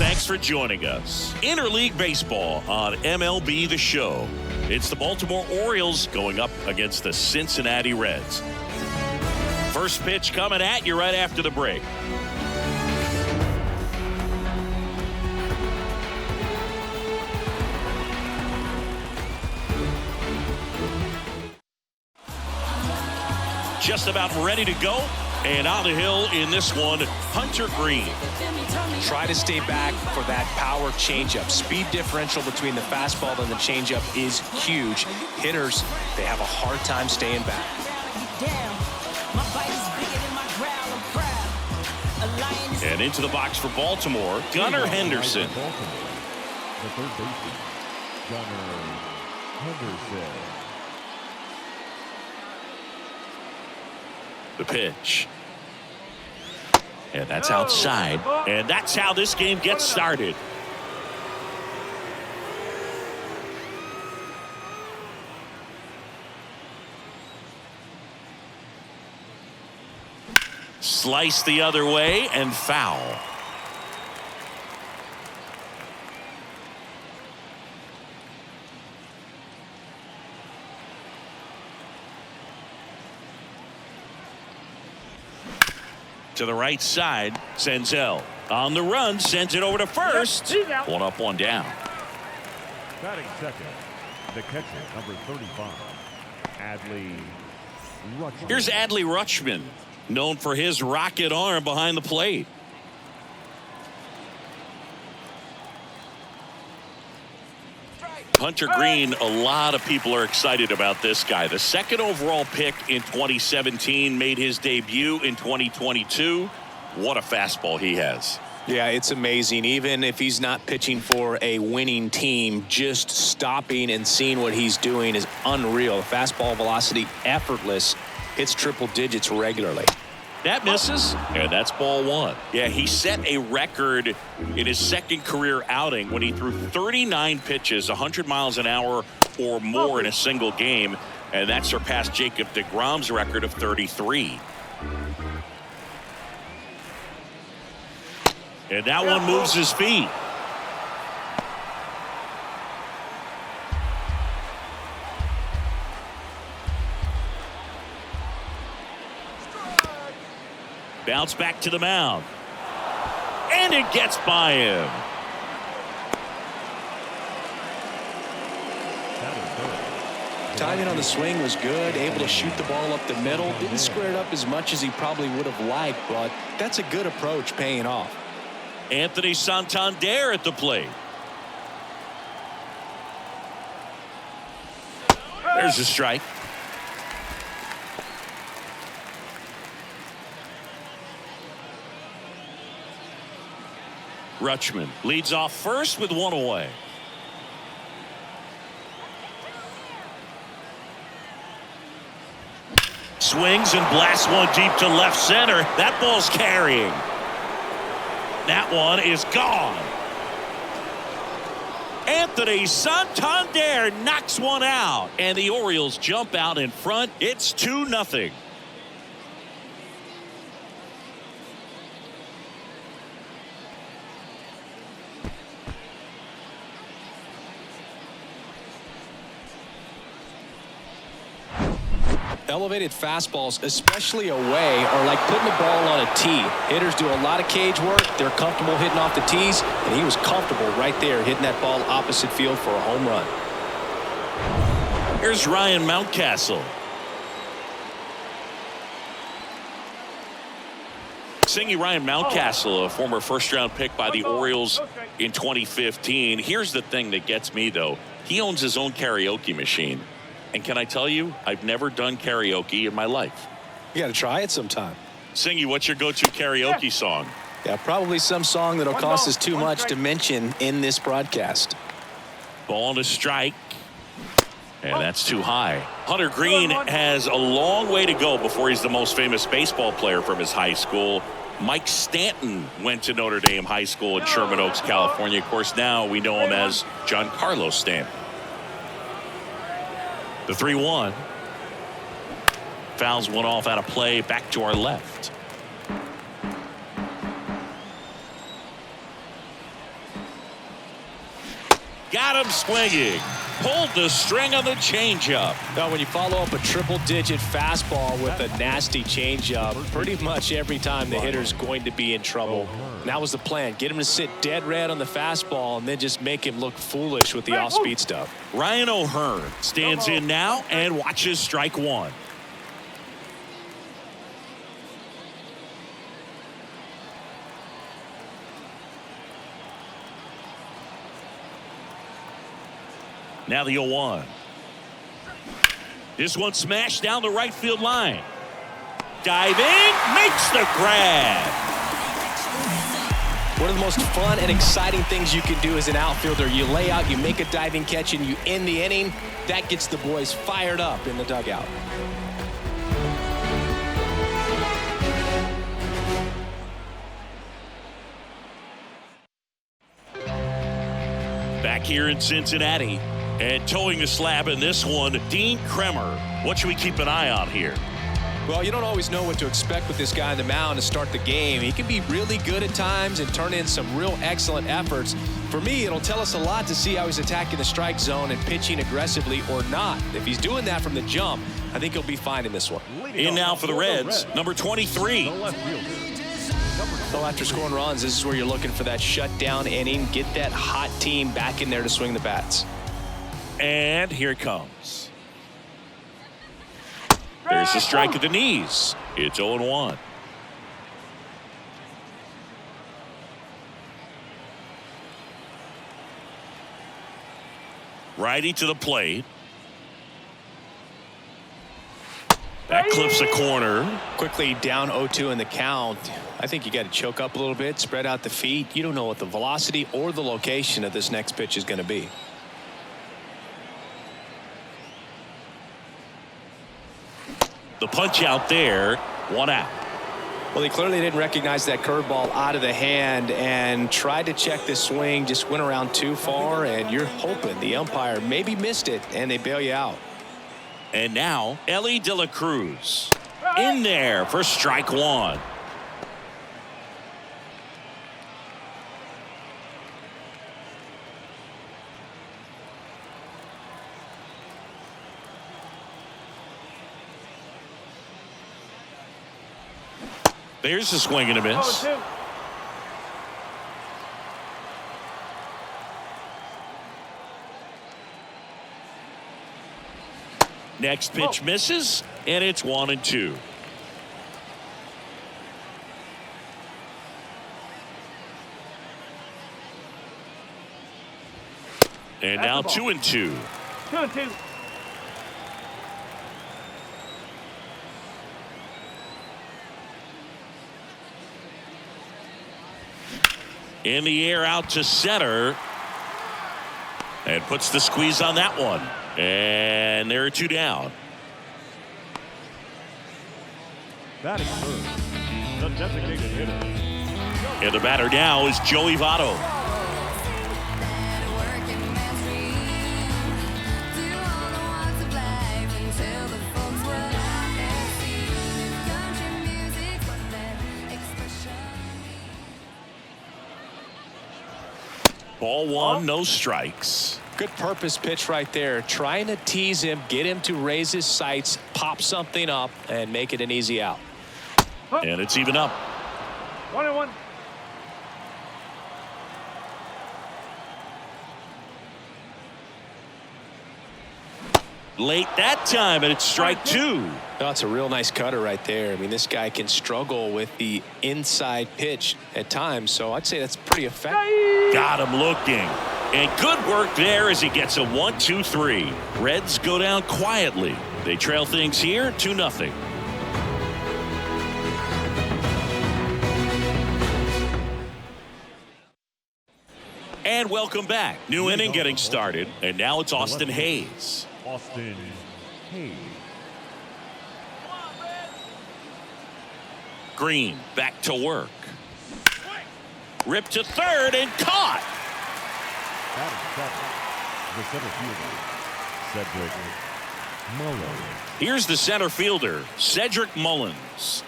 Thanks for joining us. Interleague Baseball on MLB The Show. It's the Baltimore Orioles going up against the Cincinnati Reds. First pitch coming at you right after the break. Just about ready to go. And on the hill in this one, Hunter Green. Try to stay back for that power changeup. Speed differential between the fastball and the changeup is huge. Hitters, they have a hard time staying back. And into the box for Baltimore, Gunnar Henderson. The third baseman, Gunnar Henderson. The pitch. And that's outside. And that's how this game gets started. Slice the other way and foul. To the right side, Senzel on the run, sends it over to first. One up, one down. Batting second, the catcher, number 35, Adley Rutschman. Here's Adley Rutschman, known for his rocket arm behind the plate. Hunter Green, a lot of people are excited about this guy. The second overall pick in 2017, made his debut in 2022. What a fastball he has. Yeah, it's amazing. Even if he's not pitching for a winning team, just stopping and seeing what he's doing is unreal. Fastball velocity, effortless, hits triple digits regularly. That misses, and that's ball one. Yeah, he set a record in his second career outing when he threw 39 pitches, 100 miles an hour or more in a single game, and that surpassed Jacob deGrom's record of 33. And that one moves his feet. Bounce back to the mound. And it gets by him. Timing on the swing was good, able to shoot the ball up the middle. Didn't square it up as much as he probably would have liked, but that's a good approach, paying off. Anthony Santander at the plate. There's a strike. Rutschman leads off first with one away. Swings and blasts one deep to left center. That ball's carrying. That one is gone. Anthony Santander knocks one out, and the Orioles jump out in front. It's 2-0. Elevated fastballs, especially away, are like putting the ball on a tee. Hitters do a lot of cage work. They're comfortable hitting off the tees, and he was comfortable right there hitting that ball opposite field for a home run. Here's Ryan Mountcastle. Singing Ryan Mountcastle, a former first-round pick by the Orioles in 2015. Here's the thing that gets me, though. He owns his own karaoke machine. And can I tell you, I've never done karaoke in my life. You got to try it sometime. Singy, what's your go-to karaoke song? Yeah, probably some song that'll cost us too much to mention in this broadcast. Ball to strike. And that's too high. Hunter Green has a long way to go before he's the most famous baseball player from his high school. Mike Stanton went to Notre Dame High School in Sherman Oaks, California. Of course, now we know him as Giancarlo Stanton. The 3-1. Fouls one off out of play, back to our left. got him swinging. Pulled the string on the changeup. Now, when you follow up a triple-digit fastball with a nasty changeup, pretty much every time the hitter's going to be in trouble. And that was the plan. Get him to sit dead red on the fastball and then just make him look foolish with the off-speed stuff. Ryan O'Hearn stands in now and watches strike one. Now the 0-1. This one smashed down the right field line. Diving, makes the grab. One of the most fun and exciting things you can do as an outfielder, you lay out, you make a diving catch, and you end the inning. That gets the boys fired up in the dugout. Back here in Cincinnati. And towing the slab in this one, Dean Kremer. What should we keep an eye on here? Well, you don't always know what to expect with this guy on the mound to start the game. He can be really good at times and turn in some real excellent efforts. For me, it'll tell us a lot to see how he's attacking the strike zone and pitching aggressively or not. If he's doing that from the jump, I think he'll be fine in this one. In now for the Reds, number 23. Well, after scoring runs, this is where you're looking for that shutdown inning. Get that hot team back in there to swing the bats. And here it comes. There's a strike at the knees. It's 0-1. Righty to the plate. That clips a corner. Quickly down 0-2 in the count. I think you got to choke up a little bit, spread out the feet. You don't know what the velocity or the location of this next pitch is going to be. The punch out there, 1 out. Well, he clearly didn't recognize that curveball out of the hand and tried to check this swing, just went around too far, and you're hoping the umpire maybe missed it and they bail you out. And now Ellie De La Cruz in there for strike one. There's a swing and a miss. Next pitch misses, and it's 1-2. And now 2-2. 2-2. In the air out to center. And puts the squeeze on that one. And there are 2 down. Batting first, the designated hitter. And the batter now is Joey Votto. Ball 1, no strikes. Good purpose pitch right there. Trying to tease him, get him to raise his sights, pop something up, and make it an easy out. And it's even up. 1-1. Late that time, and it's strike 2. Oh, it's a real nice cutter right there. I mean, this guy can struggle with the inside pitch at times, so I'd say that's pretty effective. Got him looking. And good work there as he gets a 1-2-3. Reds go down quietly. They trail things here 2-0. And welcome back. New inning getting started. And now it's Austin Hayes. Austin Hayes. Green back to work. Ripped to third and caught. Batting seventh, the center fielder, Cedric Mullins. Here's the center fielder, Cedric Mullins.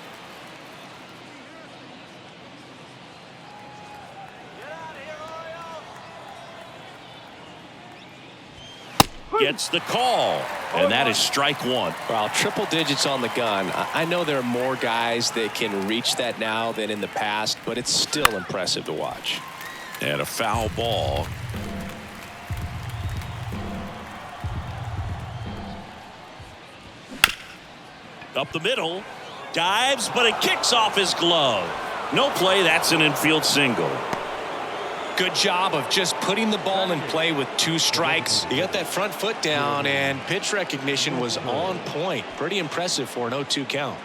gets the call, and that is strike one. Well, triple digits on the gun. I know there are more guys that can reach that now than in the past, but it's still impressive to watch. And a foul ball. Up the middle, dives, but it kicks off his glove. No play, that's an infield single. Good job of just putting the ball in play with 2 strikes. He got that front foot down, and pitch recognition was on point. Pretty impressive for an 0-2 count.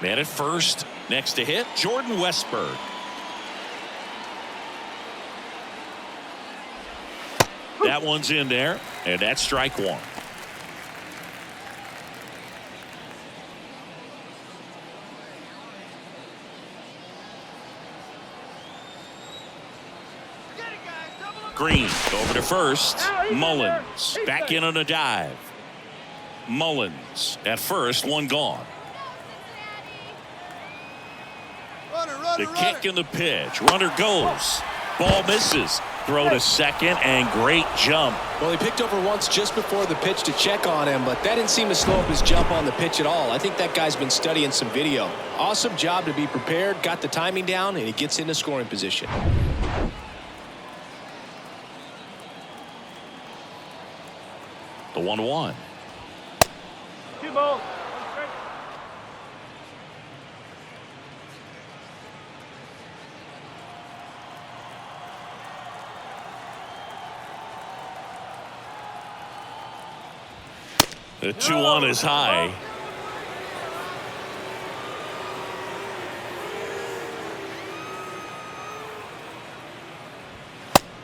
Man at first, next to hit, Jordan Westberg. That one's in there, and that's strike one. Green over to first. Mullins back in on a dive. Mullins at first, one gone. The kick and the pitch. Runner goes. Ball misses. Throw to second, and great jump. Well, he picked over once just before the pitch to check on him, but that didn't seem to slow up his jump on the pitch at all. I think that guy's been studying some video. Awesome job to be prepared, got the timing down, and he gets into scoring position. The 1-1. 2 balls. The 2-1 is high.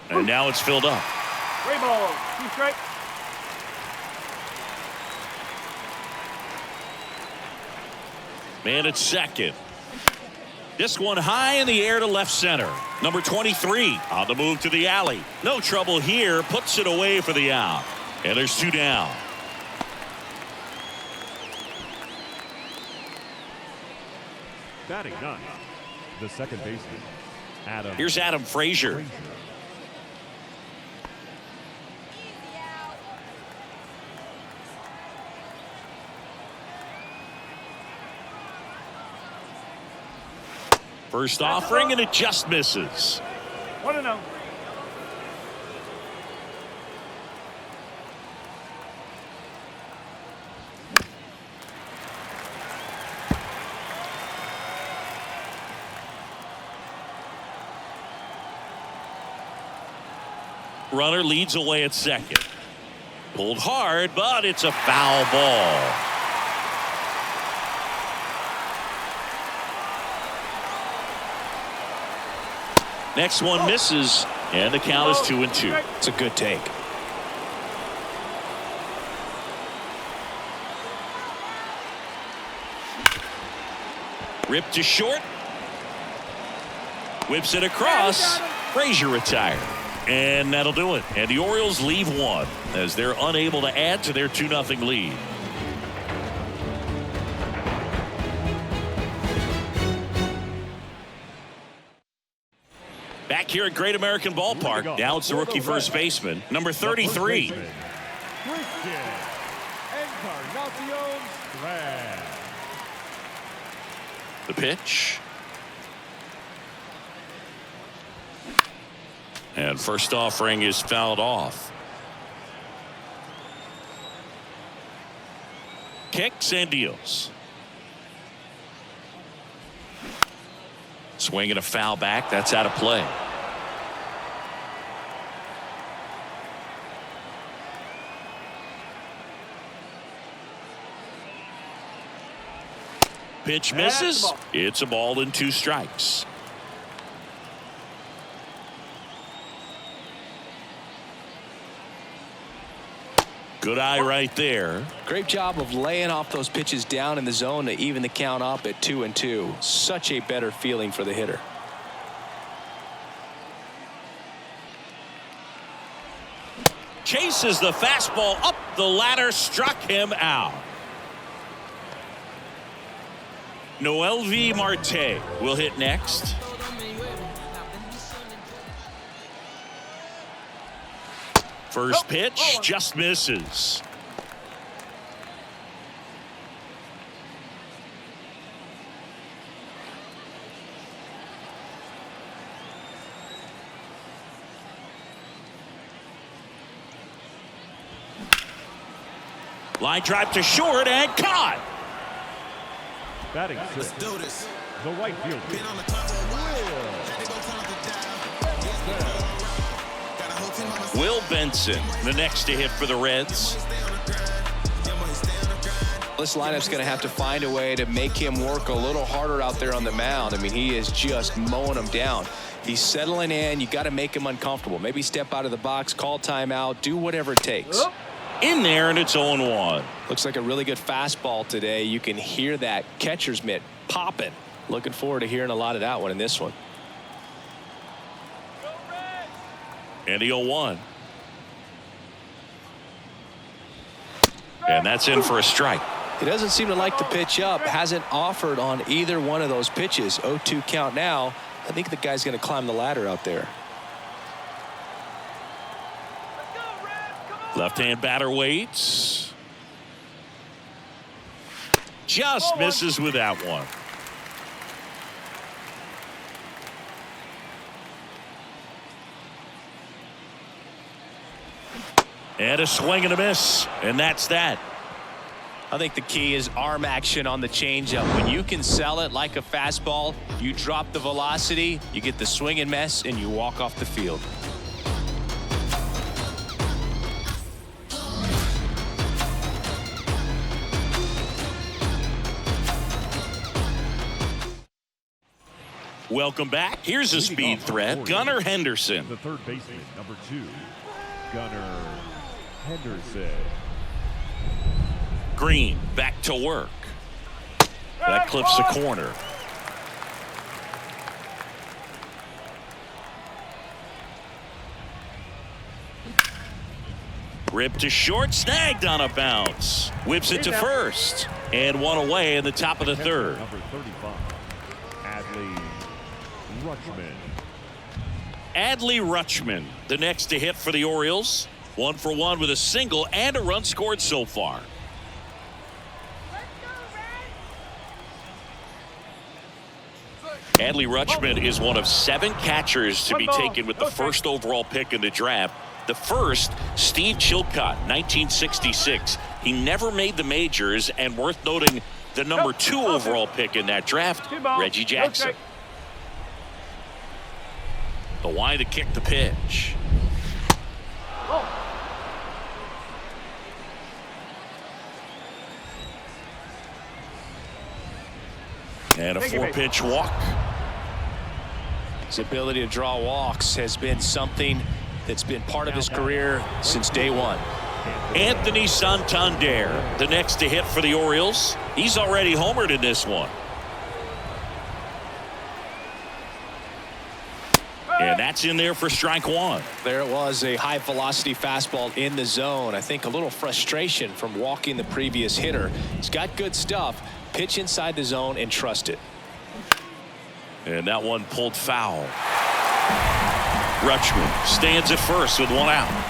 And now it's filled up. 3 balls. 2 strikes. Man at second. This one high in the air to left center. Number 23 on the move to the alley. No trouble here. Puts it away for the out. And there's 2 down. Batting ninth, the second baseman, Adam. Here's Adam Frazier. First offering, and it just misses. 1-0. Runner leads away at second. Pulled hard, but it's a foul ball. Next one misses, and the count is 2-2. It's a good take. Ripped to short. Whips it across. Frazier retired. And that'll do it. And the Orioles leave one as they're unable to add to their 2-0 lead. Back here at Great American Ballpark, now it's the rookie first baseman, number 33. The pitch. And first offering is fouled off. Kicks and deals. Swinging a foul back. That's out of play. Pitch misses. It's a ball and 2 strikes. Good eye right there. Great job of laying off those pitches down in the zone to even the count up at 2-2. Such a better feeling for the hitter. Chases the fastball up the ladder, struck him out. Noelvi Marte will hit First pitch just misses. Line drive to short and caught. Batting sixth. Do this. The right fielder. Been on the clock for a while. Had to go count the dial. Got a whole team on my side. Will Benson, the next to hit for the Reds. Stay on the grind. Yeah, boy, stay on the grind. This lineup's going to have to find a way to make him work a little harder out there on the mound. I mean, he is just mowing them down. He's settling in. You got to make him uncomfortable. Maybe step out of the box, call timeout, do whatever it takes. In there, and it's 0-1. Looks like a really good fastball today. You can hear that catcher's mitt popping. Looking forward to hearing a lot of that one in this one. And the 0-1. And that's in for a strike. He doesn't seem to like the pitch up. Hasn't offered on either one of those pitches. 0-2 count now. I think the guy's going to climb the ladder out there. Left-hand batter waits. Just misses with that one. And a swing and a miss. And that's that. I think the key is arm action on the changeup. When you can sell it like a fastball, you drop the velocity, you get the swing and miss, and you walk off the field. Welcome back. Here's a speed threat. Gunnar Henderson. The third baseman, number 2, Gunnar Henderson. Green back to work. That clips the corner. Rip to short, snagged on a bounce. Whips it to first. And one away in the top of the third. Number 35, Rutschman. Adley Rutschman, the next to hit for the Orioles. 1 for 1 with a single and a run scored so far. Adley Rutschman is one of 7 catchers to be taken with the first overall pick in the draft. The first, Steve Chilcott, 1966. He never made the majors, and worth noting, the number 2 overall pick in that draft, Reggie Jackson. The wind to kick the pitch. And a 4-pitch walk. His ability to draw walks has been something that's been part of his career since day one. Anthony Santander, the next to hit for the Orioles. He's already homered in this one. And that's in there for strike 1. There it was, a high velocity fastball in the zone. I think a little frustration from walking the previous hitter. He's got good stuff. Pitch inside the zone and trust it. And that one pulled foul. Rutschman stands at first with 1 out.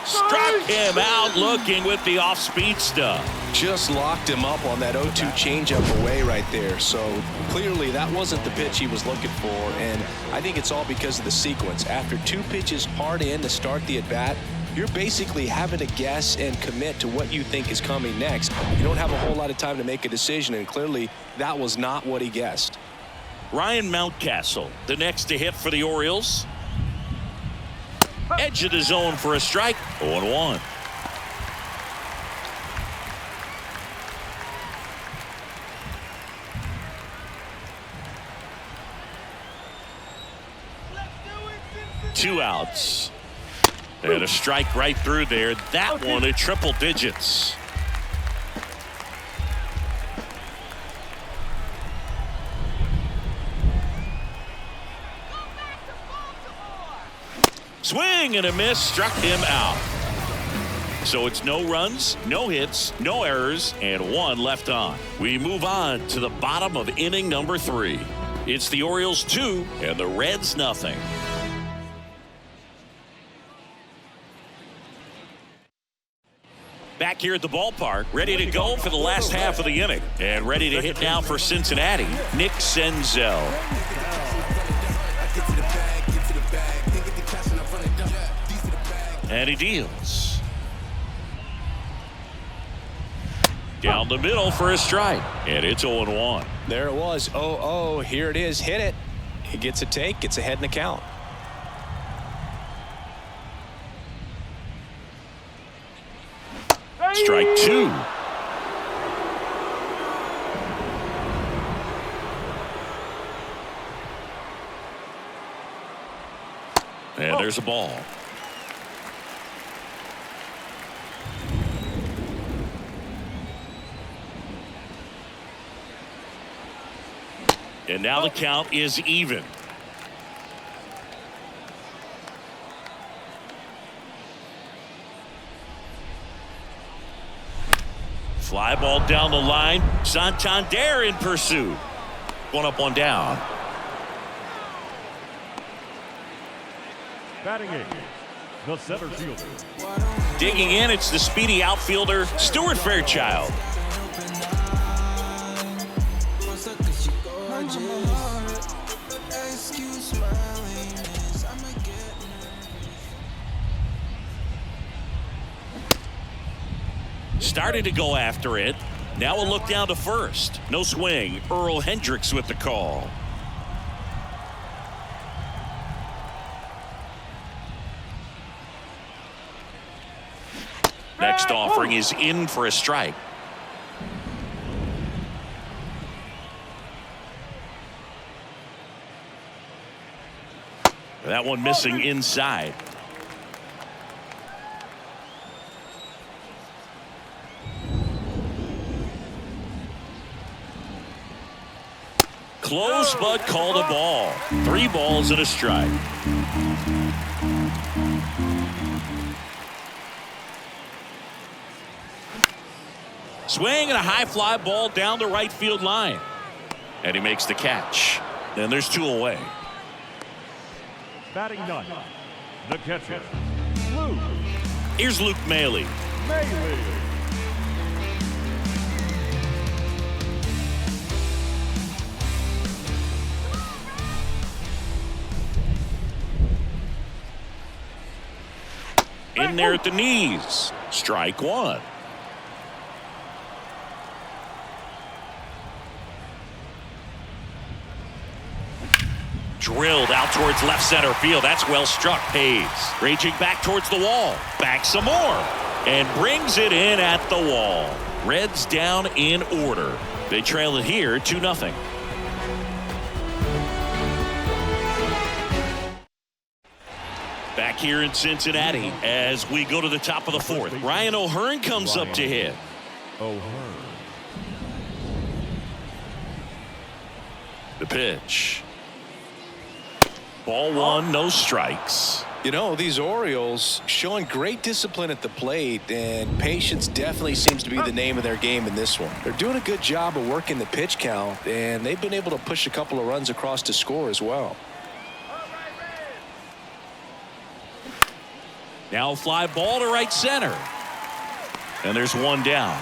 Struck him out looking with the off-speed stuff. Just locked him up on that 0-2 changeup away right there. So clearly that wasn't the pitch he was looking for. And I think it's all because of the sequence. After 2 pitches hard in to start the at-bat, you're basically having to guess and commit to what you think is coming next. You don't have a whole lot of time to make a decision, and clearly that was not what he guessed. Ryan Mountcastle, the next to hit for the Orioles. Edge of the zone for a strike. 0-1. Two outs. And a strike right through there. That one at triple digits. Swing and a miss, struck him out. So it's no runs, no hits, no errors, and 1 left on. We move on to the bottom of inning number 3. It's the Orioles 2 and the Reds nothing. Back here at the ballpark, ready to go for the last half of the inning. And ready to hit now for Cincinnati, Nick Senzel. And he deals. Down the middle for a strike. And it's 0-1. There it was. 0-0. Here it is. Hit it. He gets a take. Gets ahead in the count. Strike 2. And there's a ball. And now the count is even. Fly ball down the line. Santander in pursuit. One up, one down. Batting eighth, the center fielder. Digging in, it's the speedy outfielder, Stuart Fairchild. Started to go after it. Now a look down to first. No swing. Earl Hendricks with the call. Next offering is in for a strike. That one missing inside. Close, but called a ball. 3 balls and a strike. Swing and a high fly ball down the right field line. And he makes the catch. And there's 2 away. Batting ninth, the catcher, Luke Here's Luke Maile. Maile. In there at the knees. Strike 1. Drilled out towards left center field. That's well struck. Hayes raging back towards the wall. Back some more. And brings it in at the wall. Reds down in order. They trail it here 2-0. Back here in Cincinnati as we go to the top of the 4th. Ryan O'Hearn comes up to hit. O'Hearn. The pitch. Ball 1, no strikes. You know, these Orioles showing great discipline at the plate, and patience definitely seems to be the name of their game in this one. They're doing a good job of working the pitch count, and they've been able to push a couple of runs across to score as well. Now fly ball to right center. And there's 1 down.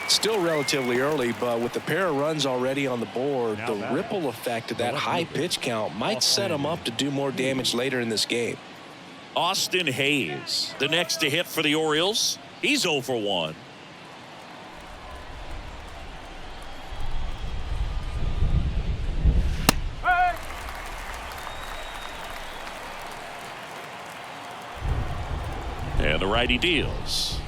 Still relatively early, but with the pair of runs already on the board, the ripple effect of that high pitch count might set them up to do more damage later in this game. Austin Hayes, the next to hit for the Orioles. He's 0 for 1. And the righty deals.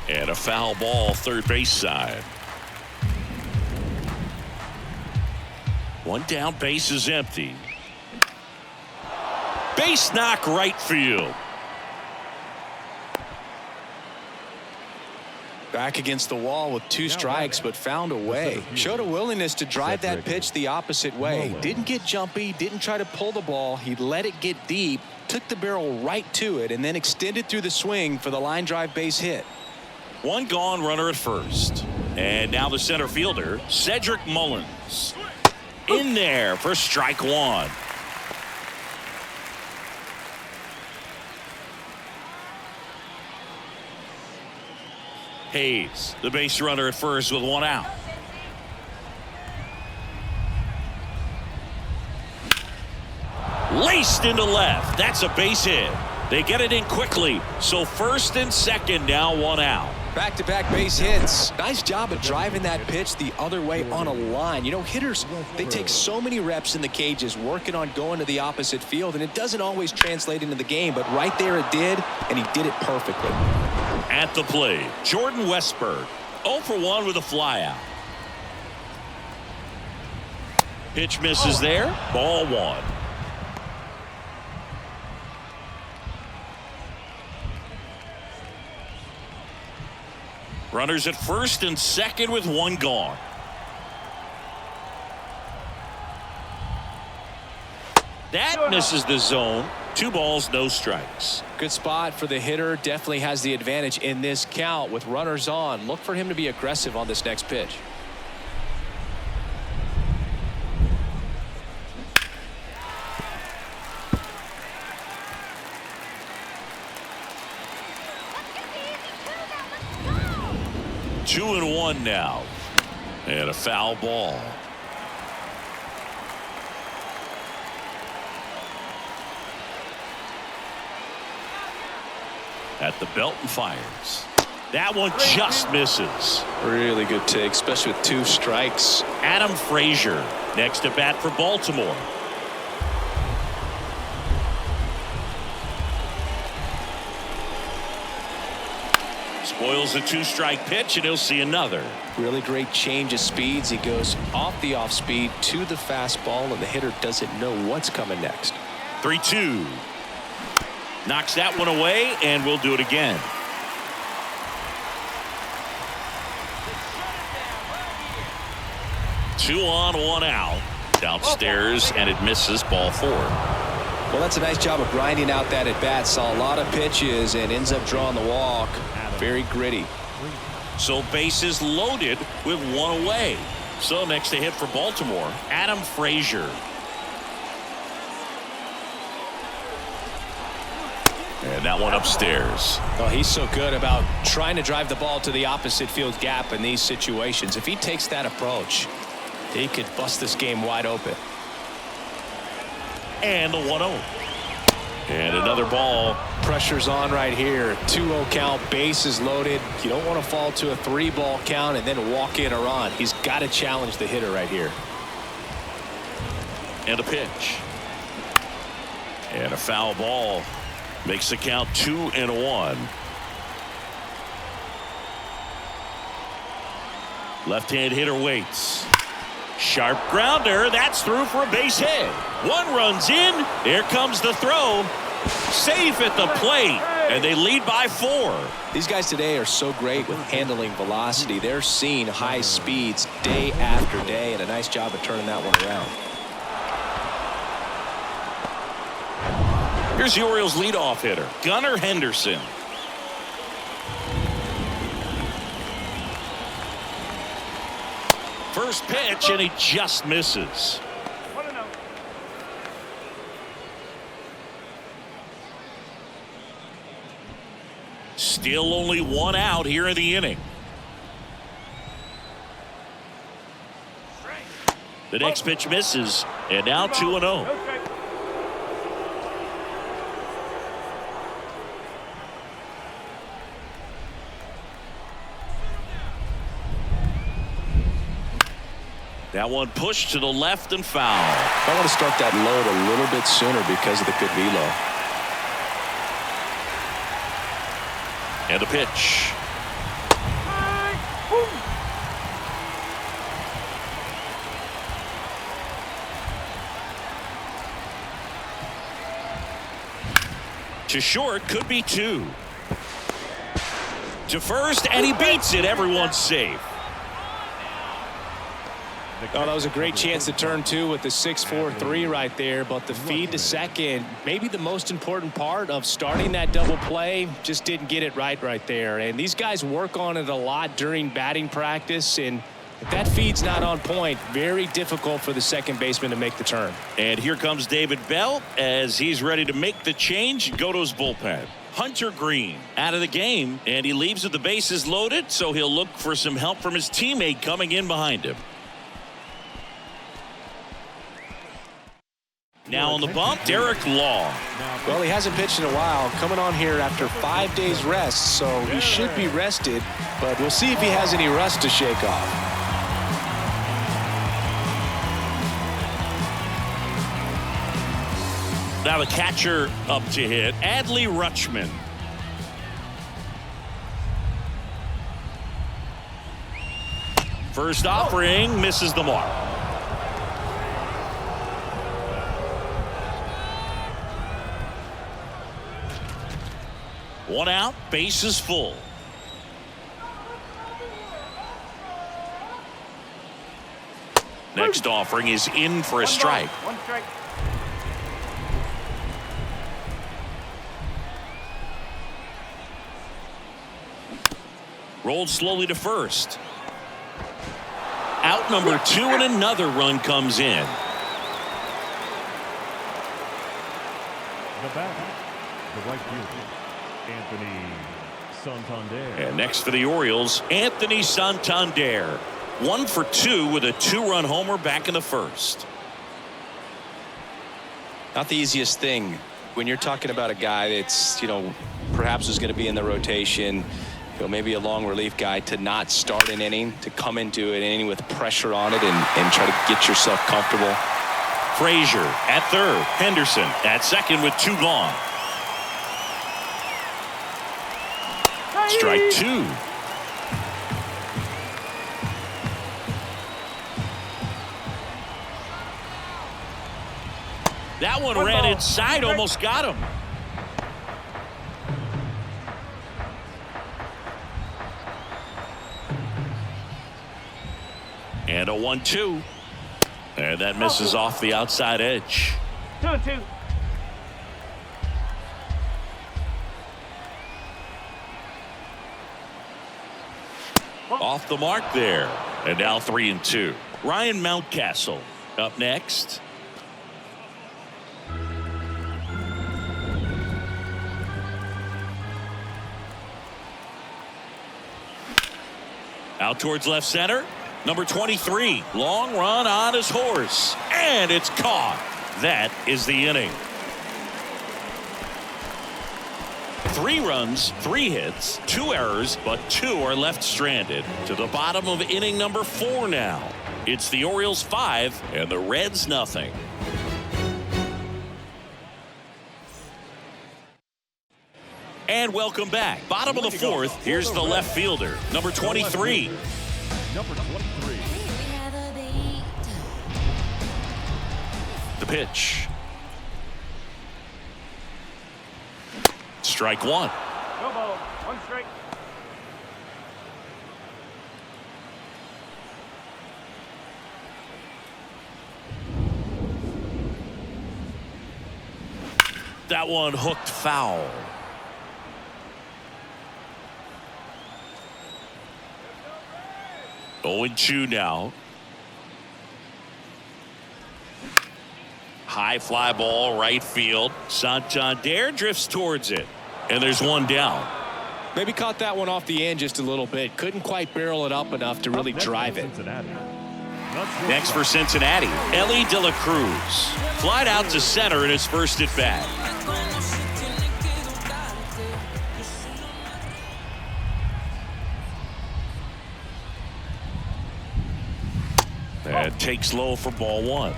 And a foul ball third base side. 1 down, base is empty. Base knock right field. Back against the wall with 2 strikes, but found a way. Showed a willingness to drive that pitch the opposite way. Didn't get jumpy, didn't try to pull the ball. He let it get deep, took the barrel right to it, and then extended through the swing for the line drive base hit. 1 gone, runner at first. And now the center fielder, Cedric Mullins. In there for strike 1. Hayes, the base runner at first with one out. Laced into left. That's a base hit. They get it in quickly. So first and second, now one out. Back-to-back base hits. Nice job of driving that pitch the other way on a line. You know, hitters, they take so many reps in the cages working on going to the opposite field, and it doesn't always translate into the game, but right there it did, and he did it perfectly. At the plate, Jordan Westberg, 0 for 1 with a flyout. Pitch misses there. Ball one. Runners at first and second with one gone. That misses the zone. 2 balls, no strikes. Good spot for the hitter. Definitely has the advantage in this count with runners on. Look for him to be aggressive on this next pitch. Two and one now. And a foul ball. At the belt and fires. That one just misses. Really good take, especially with 2 strikes. Adam Frazier next to bat for Baltimore. Spoils the 2-strike pitch, and he'll see another. Really great change of speeds. He goes off the off speed to the fastball, and the hitter doesn't know what's coming next. 3-2. Knocks that one away, and we'll do it again. Two on, one out. Downstairs, and it misses. Ball 4. Well, that's a nice job of grinding out that at bat. Saw a lot of pitches and ends up drawing the walk. Very gritty. So bases loaded with one away. So next to hit for Baltimore, Adam Frazier. And that one upstairs. Oh, he's so good about trying to drive the ball to the opposite field gap in these situations. If he takes that approach, he could bust this game wide open. And the 1-0. And another ball. Pressure's on right here. 2-0 count, bases loaded. You don't want to fall to a 3-ball count and then walk in or on. He's got to challenge the hitter right here. And a pitch. And a foul ball. Makes the count 2-1. Left-hand hitter waits. Sharp grounder. That's through for a base hit. One runs in. Here comes the throw. Safe at the plate. And they lead by 4. These guys today are so great with handling velocity. They're seeing high speeds day after day, and a nice job of turning that one around. Here's the Orioles leadoff hitter, Gunnar Henderson. First pitch, and he just misses. 1-0. Still only one out here in the inning. The next pitch misses, and now 2-0. No strike. That one pushed to the left and foul. I want to start that load a little bit sooner because of the good velo. And a pitch. To short, could be 2. To first, and he beats it. Everyone's safe. Oh, that was a great chance to turn 2 with the 6-4-3 right there, but the feed to second, maybe the most important part of starting that double play, just didn't get it right there. And these guys work on it a lot during batting practice, and if that feed's not on point, very difficult for the second baseman to make the turn. And here comes David Bell as he's ready to make the change and go to his bullpen. Hunter Green out of the game, and he leaves with the bases loaded, so he'll look for some help from his teammate coming in behind him. Now on the bump, Derek Law. Well, he hasn't pitched in a while, coming on here after 5 days rest, so he should be rested, but we'll see if he has any rust to shake off. Now the catcher up to hit, Adley Rutschman. First offering misses the mark. One out, bases full. Next offering is in for a strike. One strike. Rolled slowly to first. Out number 2, and another run comes in. The batter, the right fielder, Anthony Santander. And next for the Orioles, Anthony Santander. 1 for 2 with a 2-run homer back in the first. Not the easiest thing when you're talking about a guy that's, perhaps is going to be in the rotation, maybe a long relief guy, to not start an inning, to come into an inning with pressure on it and try to get yourself comfortable. Frazier at third, Henderson at second with 2 gone. Strike 2. That one ran inside, almost got him. And a 1-2. And that misses off the outside edge. 2-2. Off the mark there. And now 3-2. Ryan Mountcastle up next. Out towards left center. Number 23, long run on his horse, and it's caught. That is the inning. 3 runs, 3 hits, 2 errors, but 2 are left stranded. To the bottom of inning number 4 now. It's the Orioles 5 and the Reds nothing. And welcome back. Bottom of the 4th. Here's the left fielder, number 23. Number 23. The pitch. Strike 1. Go ball. 1 strike. That one hooked foul. Going 2 now. High fly ball, right field. Santander drifts towards it. And there's 1 down. Maybe caught that one off the end just a little bit. Couldn't quite barrel it up enough to really drive it. Next for Cincinnati, Ellie De La Cruz. Flied out to center in his first at bat. And takes low for ball 1.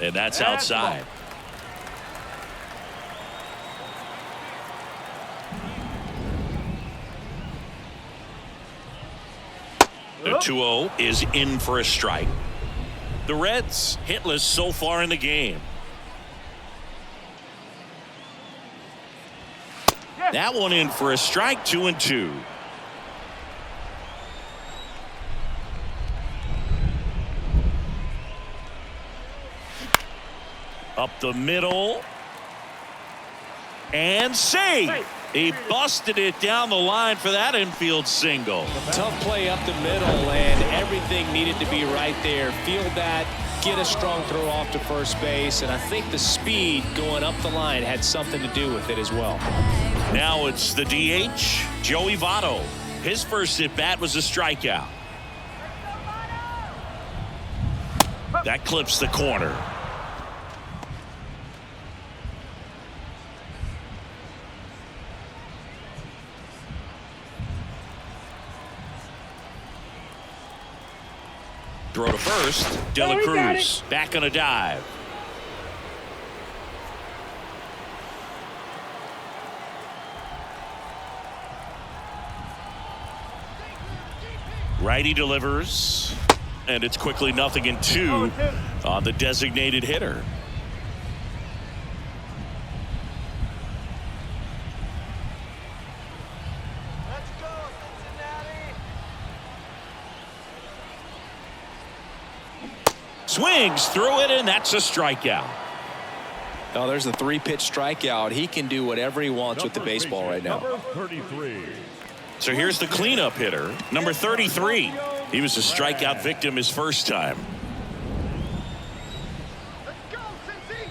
And that's outside. The 2-0 is in for a strike. The Reds hitless so far in the game. That one in for a strike, 2-2. Up the middle. And save. He busted it down the line for that infield single. Tough play up the middle, and everything needed to be right there. Field that, get a strong throw off to first base, and I think the speed going up the line had something to do with it as well. Now it's the DH, Joey Votto. His first at-bat was a strikeout. That clips the corner. Throw to first. De La Cruz back on a dive. Righty delivers, and it's quickly 0-2 on the designated hitter. Let's go, Cincinnati. Swings through it, and that's a strikeout. Oh, there's a 3-pitch strikeout. He can do whatever he wants with the baseball right now. Number 33. So here's the cleanup hitter, number 33. He was a strikeout victim his first time. Let's go, Cincy.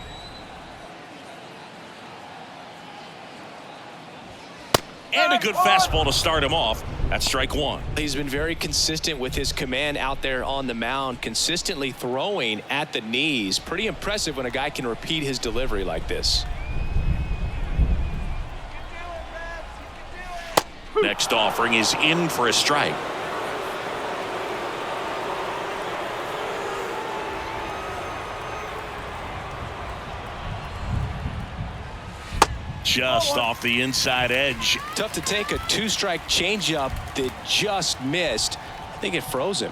And a good fastball to start him off. That's strike one. He's been very consistent with his command out there on the mound, consistently throwing at the knees. Pretty impressive when a guy can repeat his delivery like this. Next offering is in for a strike. Just off the inside edge. Tough to take a 2-strike changeup that just missed. I think it froze him.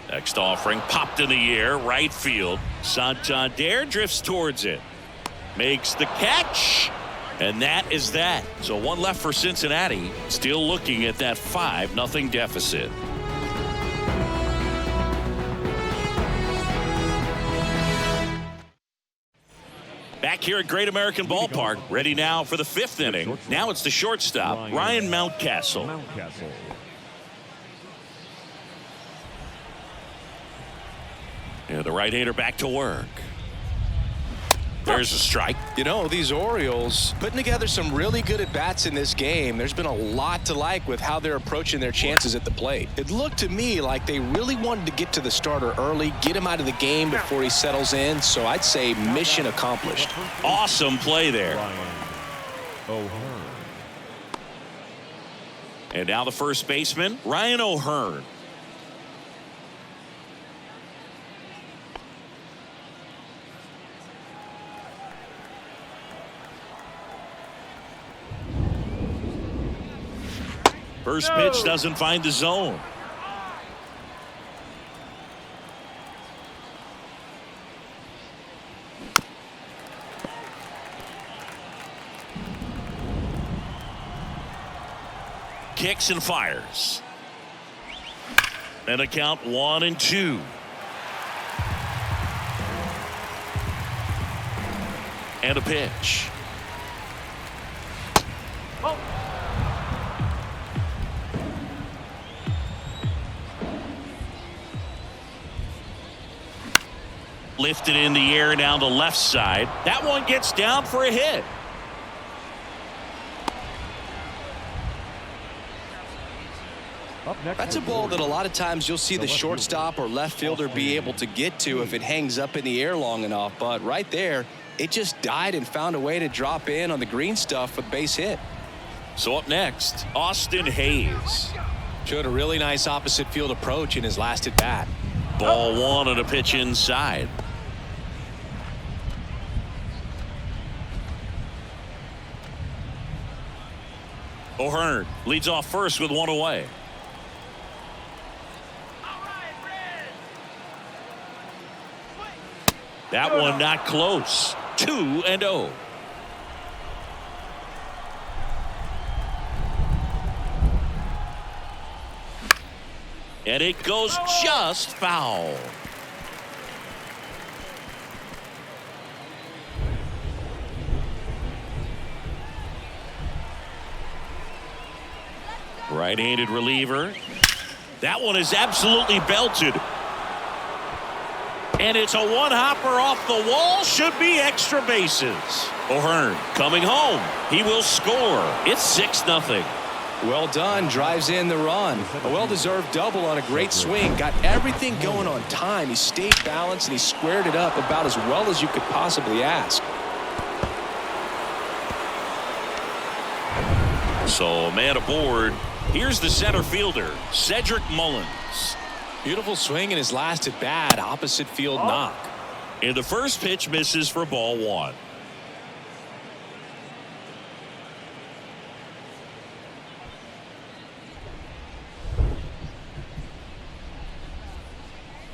Next offering popped in the air, right field. Santander drifts towards it. Makes the catch. And that is that. So one left for Cincinnati. Still looking at that 5-0 deficit. Back here at Great American Ballpark, ready now for the 5th inning. Now it's the shortstop, Ryan Mountcastle. Mountcastle. Yeah, the right-hander back to work. There's a strike. You know, these Orioles putting together some really good at-bats in this game. There's been a lot to like with how they're approaching their chances at the plate. It looked to me like they really wanted to get to the starter early, get him out of the game before he settles in. So I'd say mission accomplished. Awesome play there. Ryan O'Hearn. And now the first baseman, Ryan O'Hearn. First pitch doesn't find the zone. Kicks and fires. And a count 1-2. And a pitch. Lifted in the air down the left side. That one gets down for a hit. Up next That's a for ball that a Warriors. lot of times you'll see the shortstop or left fielder be able to get to if it hangs up in the air long enough. But right there, it just died and found a way to drop in on the green stuff with base hit. So up next, Austin Hayes. Showed a really nice opposite field approach in his last at bat. Ball one and a pitch inside. O'Hearn leads off first with one away. That one not close. 2-0. And it goes just foul. Right-handed reliever. That one is absolutely belted. And it's a one-hopper off the wall. Should be extra bases. O'Hearn coming home. He will score. It's 6-0. Well done. Drives in the run. A well-deserved double on a great swing. Got everything going on time. He stayed balanced and he squared it up about as well as you could possibly ask. So, man aboard. Here's the center fielder, Cedric Mullins. Beautiful swing in his last at bat. Opposite field knock. And the first pitch misses for ball 1.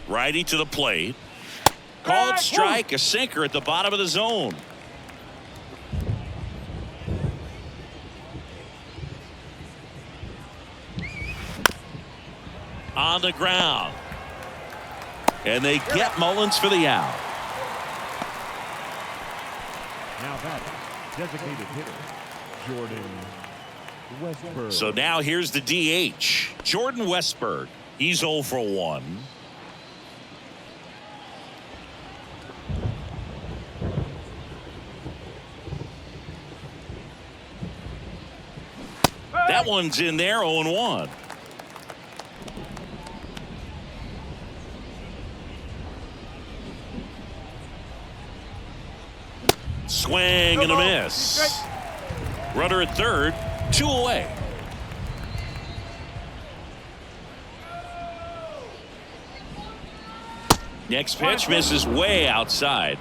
Righty to the plate. Called strike, a sinker at the bottom of the zone. On the ground. And they get Mullins for the out. Now back, designated hitter, Jordan Westberg. So now here's the DH, Jordan Westberg. He's 0 for 1. That one's in there, 0-1. Swing and a miss. Runner at third, 2 away. Next pitch misses way outside.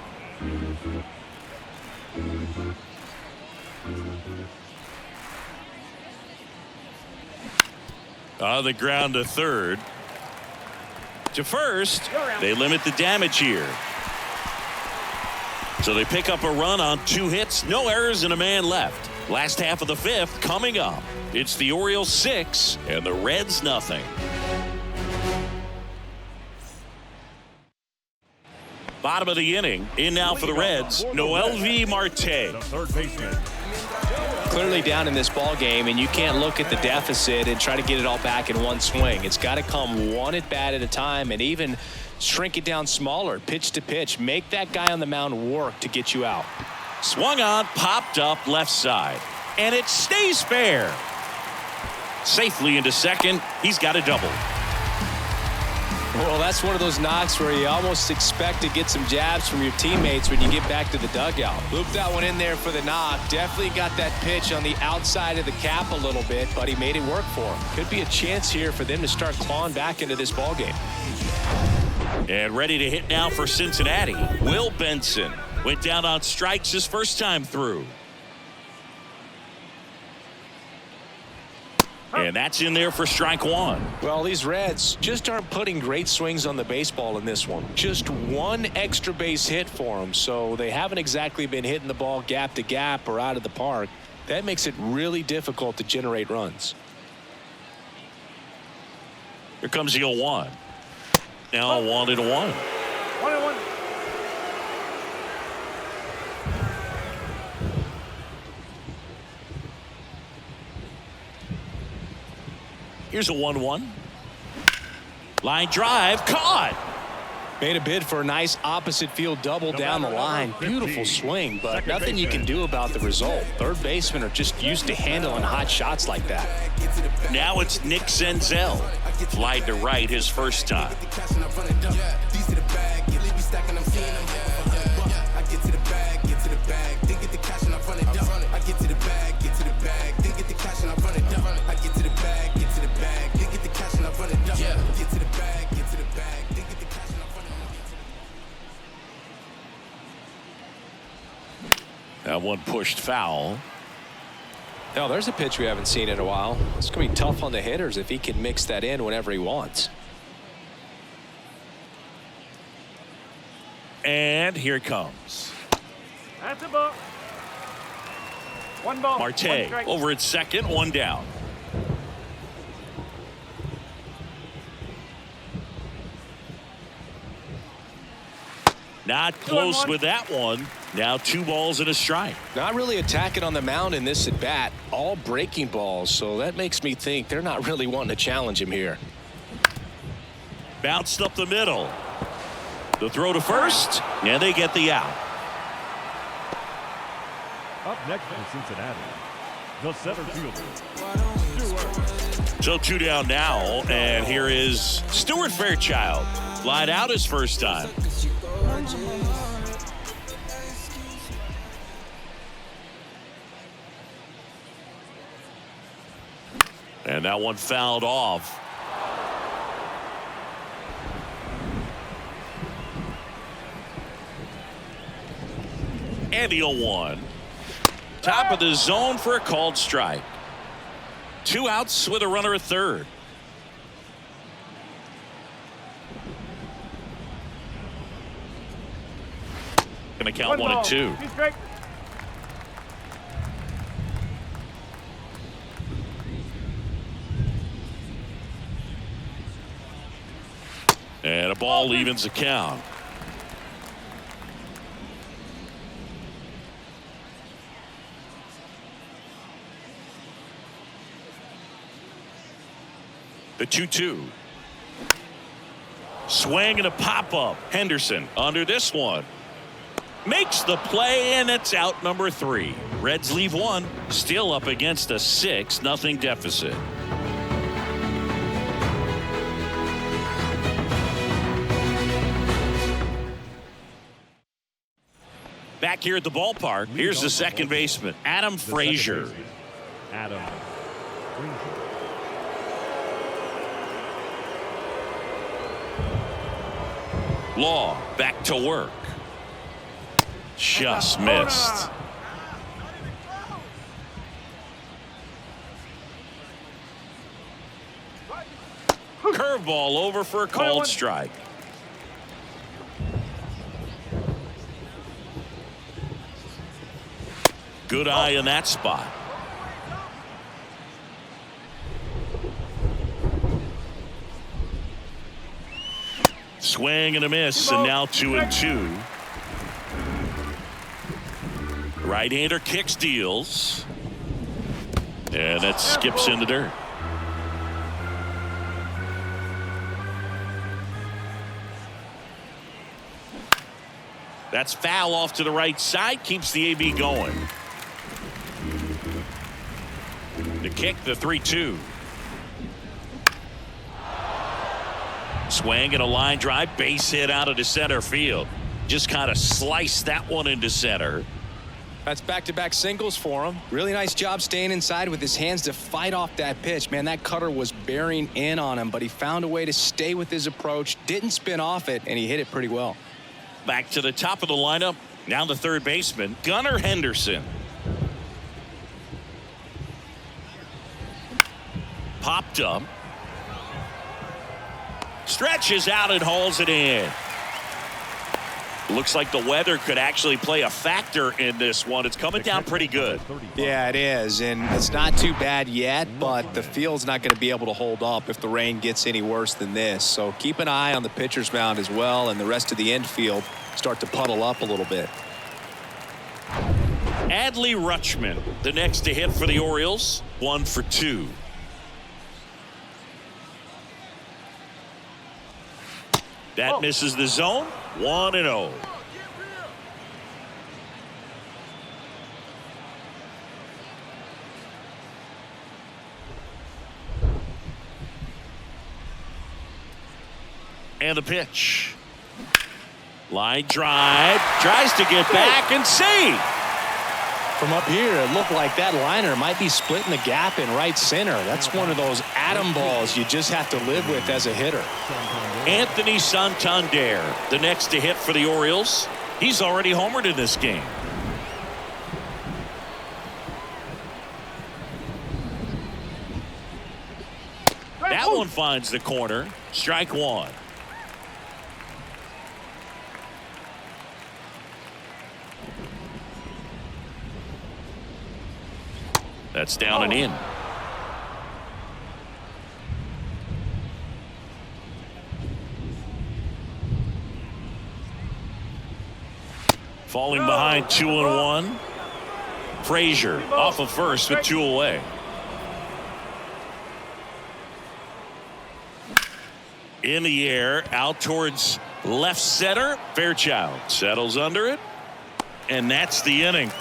On the ground to third. To first, they limit the damage here. So they pick up a run on 2 hits, no errors, and a man left. Last half of the 5th coming up. It's the Orioles 6 and the Reds nothing. Bottom of the inning. In now for the Reds, Noelvi Marte. The third baseman. Clearly down in this ball game, and you can't look at the deficit and try to get it all back in one swing. It's got to come one at bat at a time, and even shrink it down smaller, pitch to pitch. Make that guy on the mound work to get you out. Swung on, popped up left side, and it stays fair. Safely into second. He's got a double. Well, that's one of those knocks where you almost expect to get some jabs from your teammates when you get back to the dugout. Looped that one in there for the knock. Definitely got that pitch on the outside of the cap a little bit, but he made it work for him. Could be a chance here for them to start clawing back into this ball game. And ready to hit now for Cincinnati. Will Benson went down on strikes his first time through. And that's in there for strike 1. Well, these Reds just aren't putting great swings on the baseball in this one. Just one extra base hit for them, so they haven't exactly been hitting the ball gap to gap or out of the park. That makes it really difficult to generate runs. Here comes the 0-1. Now 1-1. 1-1. Here's a 1-1. Line drive caught. Made a bid for a nice opposite field double down the line. Beautiful swing, but nothing you can do about the result. Third basemen are just used to handling hot shots like that. Now it's Nick Senzel. Flied to right his first time. That one pushed foul. Now there's a pitch we haven't seen in a while. It's going to be tough on the hitters if he can mix that in whenever he wants. And here it comes. That's a ball. 1 ball. Marte 1 strike. over at second, 1 down. Not close with that one. Now 2 balls and a strike. Not really attacking on the mound in this at bat. All breaking balls. So that makes me think they're not really wanting to challenge him here. Bounced up the middle. The throw to first, and they get the out. Up next for Cincinnati, the center fielder, Stewart. So 2 down now, and here is Stuart Fairchild. Flied out his first time. And that one fouled off. And the 0-1. Top of the zone for a called strike. 2 outs with a runner at third. Gonna count 1 and 2. He's straight. And a ball evens the count. The 2-2. Swing and a pop-up. Henderson under this one. Makes the play, and it's out number 3. Reds leave 1. Still up against a 6-0 deficit. Back here at the ballpark, here's the second baseman, Adam Frazier. Adam Frazier. Law back to work. Just missed. Curveball over for a called strike. Good eye in that spot. Swing and a miss, and now 2-2. Right-hander kicks, deals, and that skips in the dirt. That's foul off to the right side, keeps the AB going. The kick, the 3-2. Swing and a line drive, base hit out of the center field. Just kind of sliced that one into center. That's back-to-back singles for him. Really nice job staying inside with his hands to fight off that pitch. Man, that cutter was bearing in on him, but he found a way to stay with his approach, didn't spin off it, and he hit it pretty well. Back to the top of the lineup. Now the third baseman, Gunnar Henderson. Popped up. Stretches out and hauls it in. Looks like the weather could actually play a factor in this one. It's coming down pretty good. Yeah, it is, and it's not too bad yet, but the field's not going to be able to hold up if the rain gets any worse than this. So keep an eye on the pitcher's mound as well, and the rest of the infield start to puddle up a little bit. Adley Rutschman, the next to hit for the Orioles, 1 for 2. That misses the zone. 1-0. And the pitch. Line drive. Tries to get back and see. From up here, it looked like that liner might be splitting the gap in right center. That's one of those atom balls you just have to live with as a hitter. Anthony Santander, the next to hit for the Orioles. He's already homered in this game. That one finds the corner. Strike 1. That's down and in. Falling behind 2-1. Frazier off of first with 2 away. In the air, out towards left center. Fairchild settles under it, and that's the inning.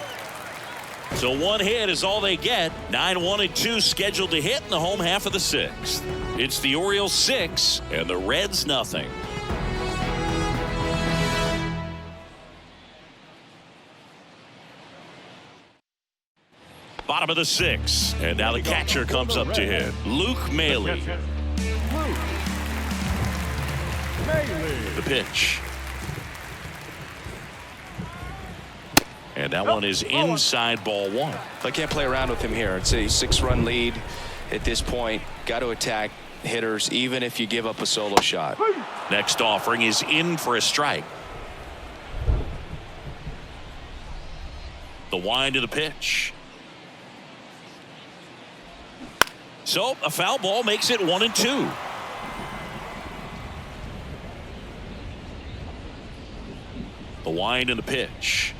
So 1 hit is all they get. 9-1-2 scheduled to hit in the home half of the 6th. It's the Orioles 6 and the Reds nothing. Bottom of the 6th, and now the catcher comes up to hit. Luke Maile. The pitch. And that one is inside, ball 1. I can't play around with him here. It's a 6-run lead at this point. Got to attack hitters even if you give up a solo shot. Next offering is in for a strike. The wind of the pitch. So a foul ball makes it 1-2. The wind and the pitch.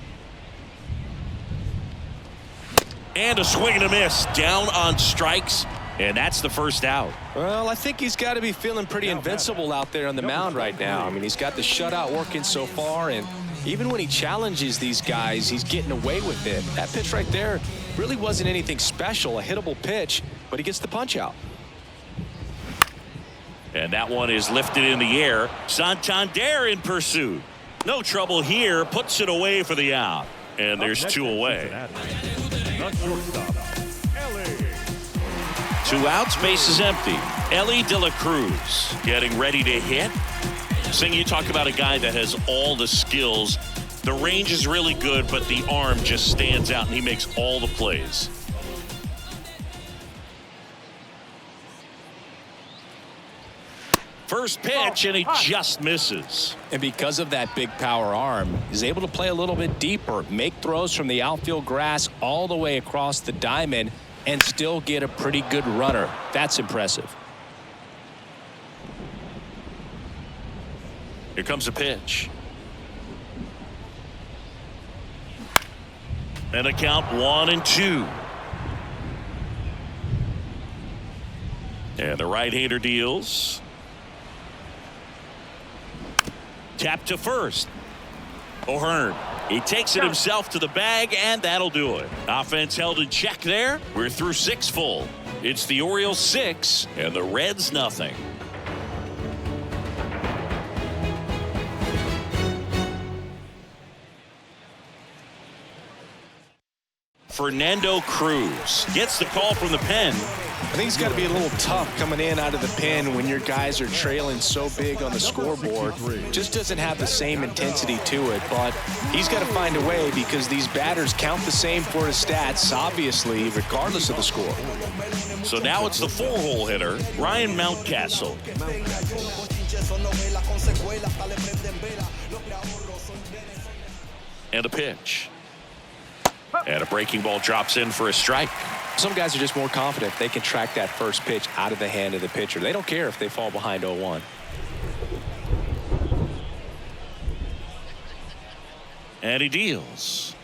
And a swing and a miss. Down on strikes. And that's the first out. Well, I think he's got to be feeling pretty invincible out there on the mound right now. I mean, he's got the shutout working so far, and even when he challenges these guys, he's getting away with it. That pitch right there really wasn't anything special, a hittable pitch, but he gets the punch out. And that one is lifted in the air. Santander in pursuit. No trouble here. Puts it away for the out. And there's 2 away. The shortstop, Ellie. 2 outs, base is empty. Ellie De La Cruz getting ready to hit. Sing, you talk about a guy that has all the skills. The range is really good, but the arm just stands out, and he makes all the plays. First pitch, and he just misses. And because of that big power arm, he's able to play a little bit deeper, make throws from the outfield grass all the way across the diamond, and still get a pretty good runner. That's impressive. Here comes a pitch. And a count 1-2. And the right-hander deals. Tap to first. O'Hearn. He takes it himself to the bag, and that'll do it. Offense held in check there. We're through 6 full. It's the Orioles 6 and the Reds nothing. Fernando Cruz gets the call from the pen. I think it's got to be a little tough coming in out of the pen when your guys are trailing so big on the scoreboard. Just doesn't have the same intensity to it, but he's got to find a way because these batters count the same for his stats, obviously, regardless of the score. So now it's the 4-hole hitter, Ryan Mountcastle. And a pitch. And a breaking ball drops in for a strike. Some guys are just more confident they can track that first pitch out of the hand of the pitcher. They don't care if they fall behind 0-1. And he deals.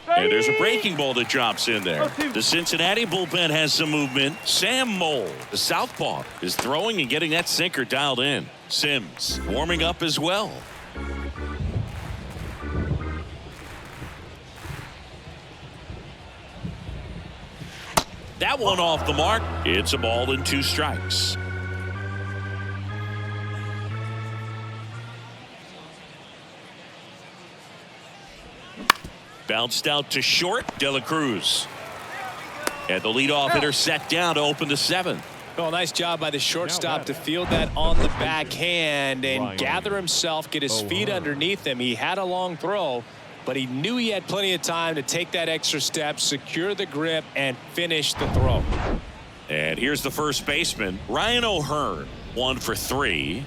And there's a breaking ball that drops in there. The Cincinnati bullpen has some movement. Sam Mole, the southpaw, is throwing and getting that sinker dialed in. Sims warming up as well. That one off the mark. It's a ball and 2 strikes. Bounced out to short. De La Cruz. And the leadoff hitter set down to open the 7th. Well, nice job by the shortstop to field that on the backhand and gather himself, get his feet underneath him. He had a long throw, but he knew he had plenty of time to take that extra step, secure the grip, and finish the throw. And here's the first baseman, Ryan O'Hearn, 1 for 3.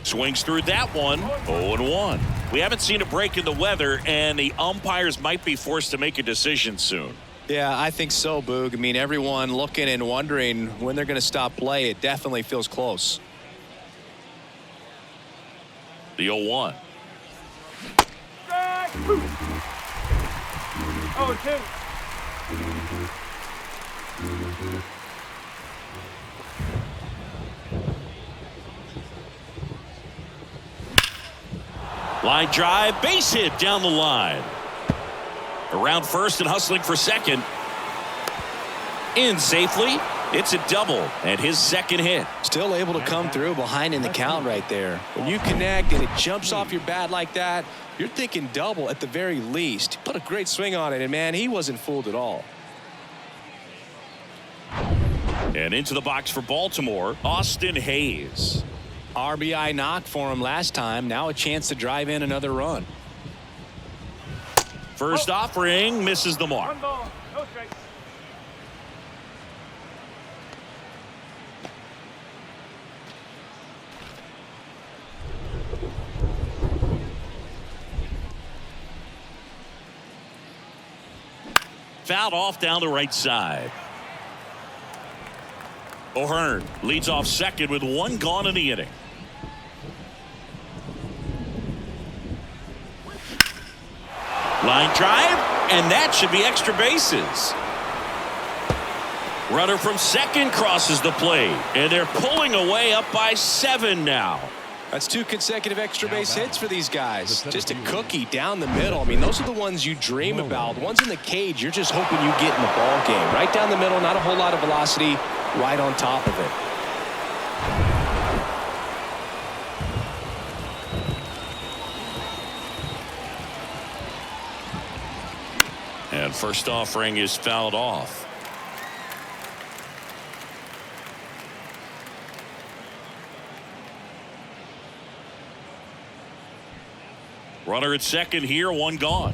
Swings through that one, 0-1. We haven't seen a break in the weather, and the umpires might be forced to make a decision soon. Yeah, I think so, Boog. I mean, everyone looking and wondering when they're going to stop play. It definitely feels close. The 0-1. Strike. Oh, 2. Line drive, base hit down the line. Around first and hustling for second. In safely. It's a double and his second hit. Still able to come through behind in the count right there. When you connect and it jumps off your bat like that, you're thinking double at the very least. Put a great swing on it, and man, he wasn't fooled at all. And into the box for Baltimore, Austin Hayes. RBI knock for him last time. Now a chance to drive in another run. First offering misses the mark. 1 ball. No strikes. Fouled off down the right side. O'Hearn leads off second with 1 gone in the inning. Line drive, and that should be extra bases. Runner from second crosses the plate, and they're pulling away up by 7 now. That's 2 consecutive extra base hits for these guys. Just a cookie down the middle. I mean, those are the ones you dream about. Ones in the cage, you're just hoping you get in the ball game. Right down the middle, not a whole lot of velocity, right on top of it. And first offering is fouled off. Runner at second here, 1 gone.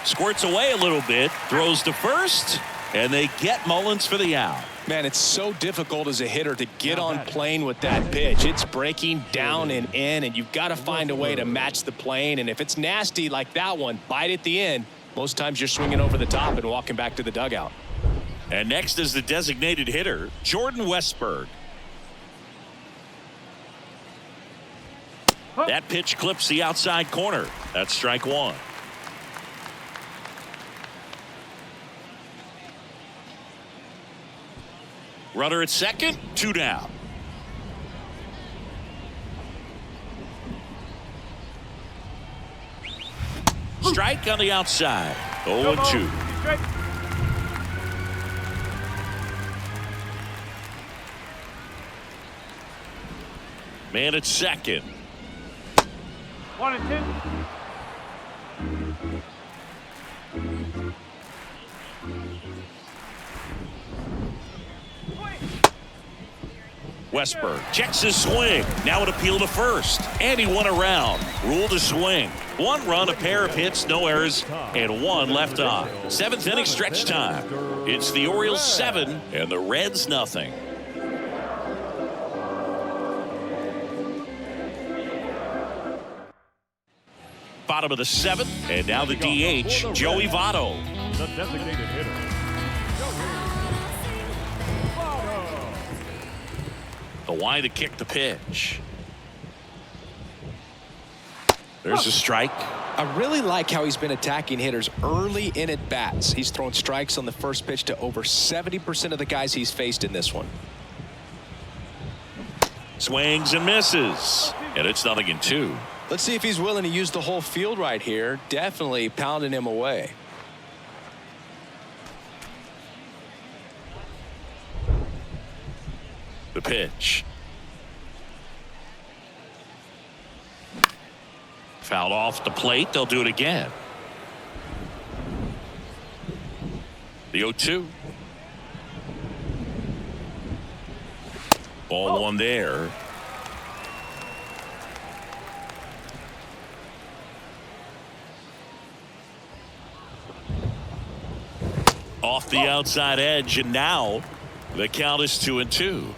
Squirts away a little bit, throws to first, and they get Mullins for the out. Man, it's so difficult as a hitter to get on plane with that pitch. It's breaking down and in, and you've got to find a way to match the plane. And if it's nasty like that one, bite at the end, most times you're swinging over the top and walking back to the dugout. And next is the designated hitter, Jordan Westberg. That pitch clips the outside corner. That's strike 1. Runner at second, 2 down. Strike on the outside. 0-2. Strike. Man at second. 1 and 2. Westberg checks his swing. Now an appeal to first. And he won around. Rule to swing. 1 run, a pair of hits, no errors, and 1 left on. 7th inning stretch time. It's the Orioles 7 and the Reds nothing. Bottom of the 7th, and now the DH, Joey Votto. The designated hitter, The wide to kick the pitch. There's a strike. I really like how he's been attacking hitters early in at bats. He's thrown strikes on the first pitch to over 70% of the guys he's faced in this one. Swings and misses. And it's 0-2. Let's see if he's willing to use the whole field right here. Definitely pounding him away. The pitch. Fouled off the plate. They'll do it again. The 0-2. Ball 1 there. Off the outside edge, and now the count is 2-2.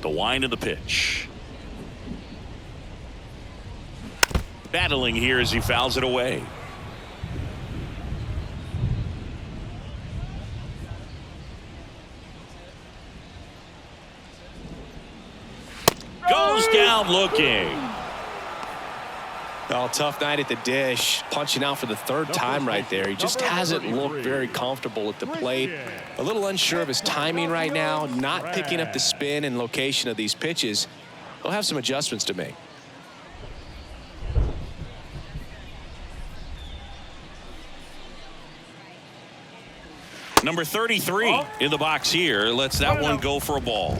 The wind of the pitch. Battling here as he fouls it away. Goes down looking. Oh, tough night at the dish. Punching out for the third time right there. He just hasn't looked very comfortable at the plate. A little unsure of his timing right now. Not picking up the spin and location of these pitches. He'll have some adjustments to make. Number 33 in the box here. Lets that one go for a ball.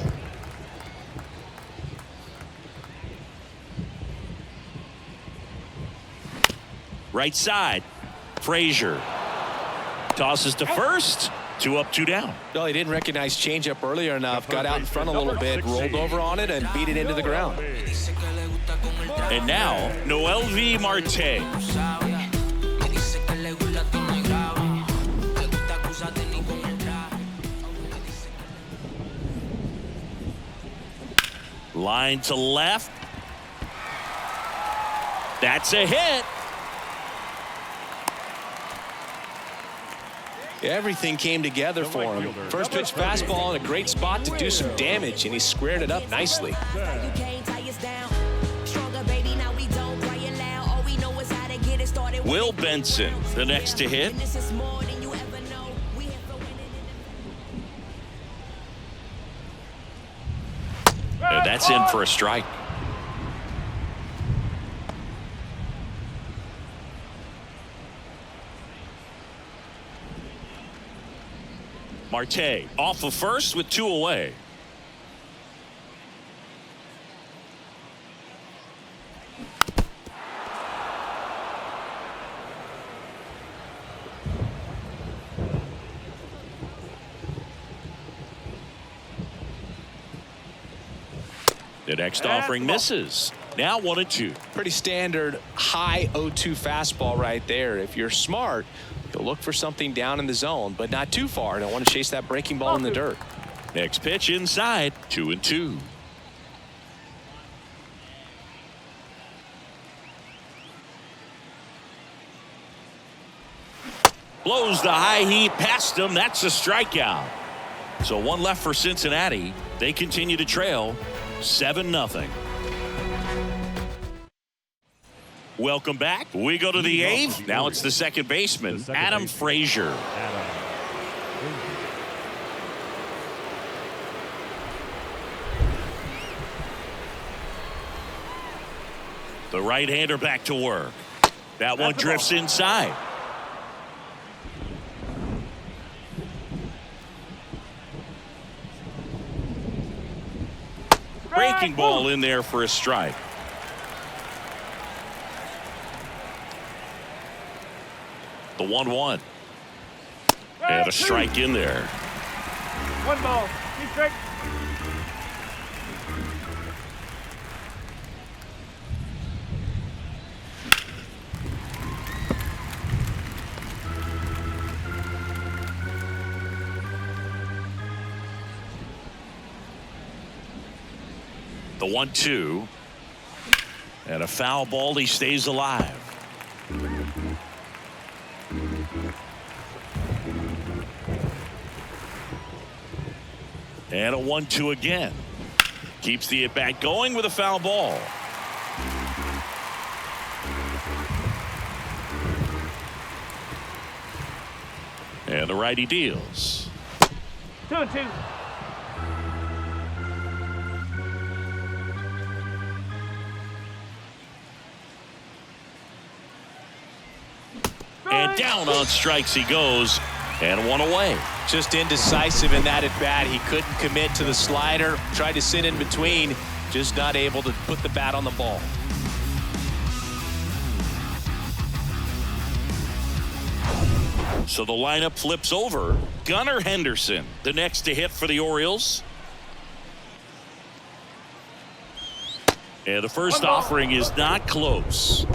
Right side. Frazier tosses to first. 2 up, 2 down. Well, he didn't recognize changeup earlier enough. Got out in front a little bit, rolled over on it, and beat it into the ground. And now, MLB Marte. Line to left. That's a hit. Everything came together for him. First pitch fastball in a great spot to do some damage, and he squared it up nicely. Will Benson, the next to hit. And that's in for a strike. Marte off of first with 2 away. The next offering misses. Now 1-2. Pretty standard high 0-2 fastball right there. If you're smart, you'll look for something down in the zone, but not too far. Don't want to chase that breaking ball in the dirt. Next pitch inside. 2-2. Blows the high heat past him. That's a strikeout. So 1 left for Cincinnati. They continue to trail 7-0. Welcome back. We go to the 8th. Now it's the second baseman, Adam Frazier. The right-hander back to work. That one drifts inside. Breaking ball in there for a strike. The 1-1. And a strike in there. 1 ball. 2 strikes. The 1-2. And a foul ball. He stays alive. And a 1-2 again. Keeps the at-bat going with a foul ball. And the righty deals. 2-2. And down on strikes he goes. And 1 away. Just indecisive in that at bat. He couldn't commit to the slider. Tried to sit in between. Just not able to put the bat on the ball. So the lineup flips over. Gunnar Henderson, the next to hit for the Orioles. And the first offering is not close.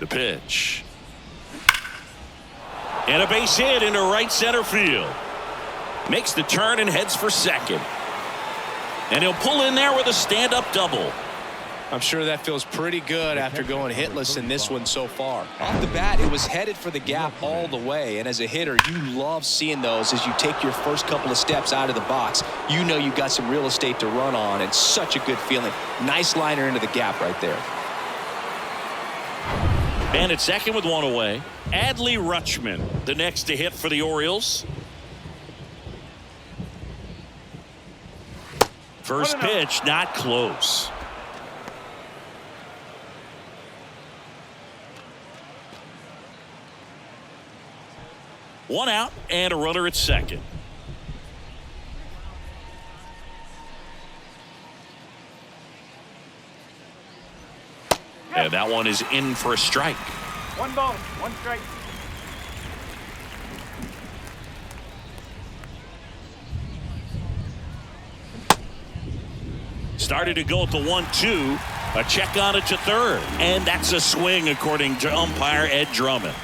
pitch. And a base hit into right center field. Makes the turn and heads for second. And he'll pull in there with a stand-up double. I'm sure that feels pretty good after going hitless in this one so far. Off the bat, it was headed for the gap all the way. And as a hitter, you love seeing those as you take your first couple of steps out of the box. You know you've got some real estate to run on. And such a good feeling. Nice liner into the gap right there. And at second with one away, Adley Rutschman, the next to hit for the Orioles. First pitch, not close. One out and a runner at second. And that one is in for a strike. 1 ball, 1 strike. Started to go at the 1-2. A check on it to third. And that's a swing according to umpire Ed Drummond.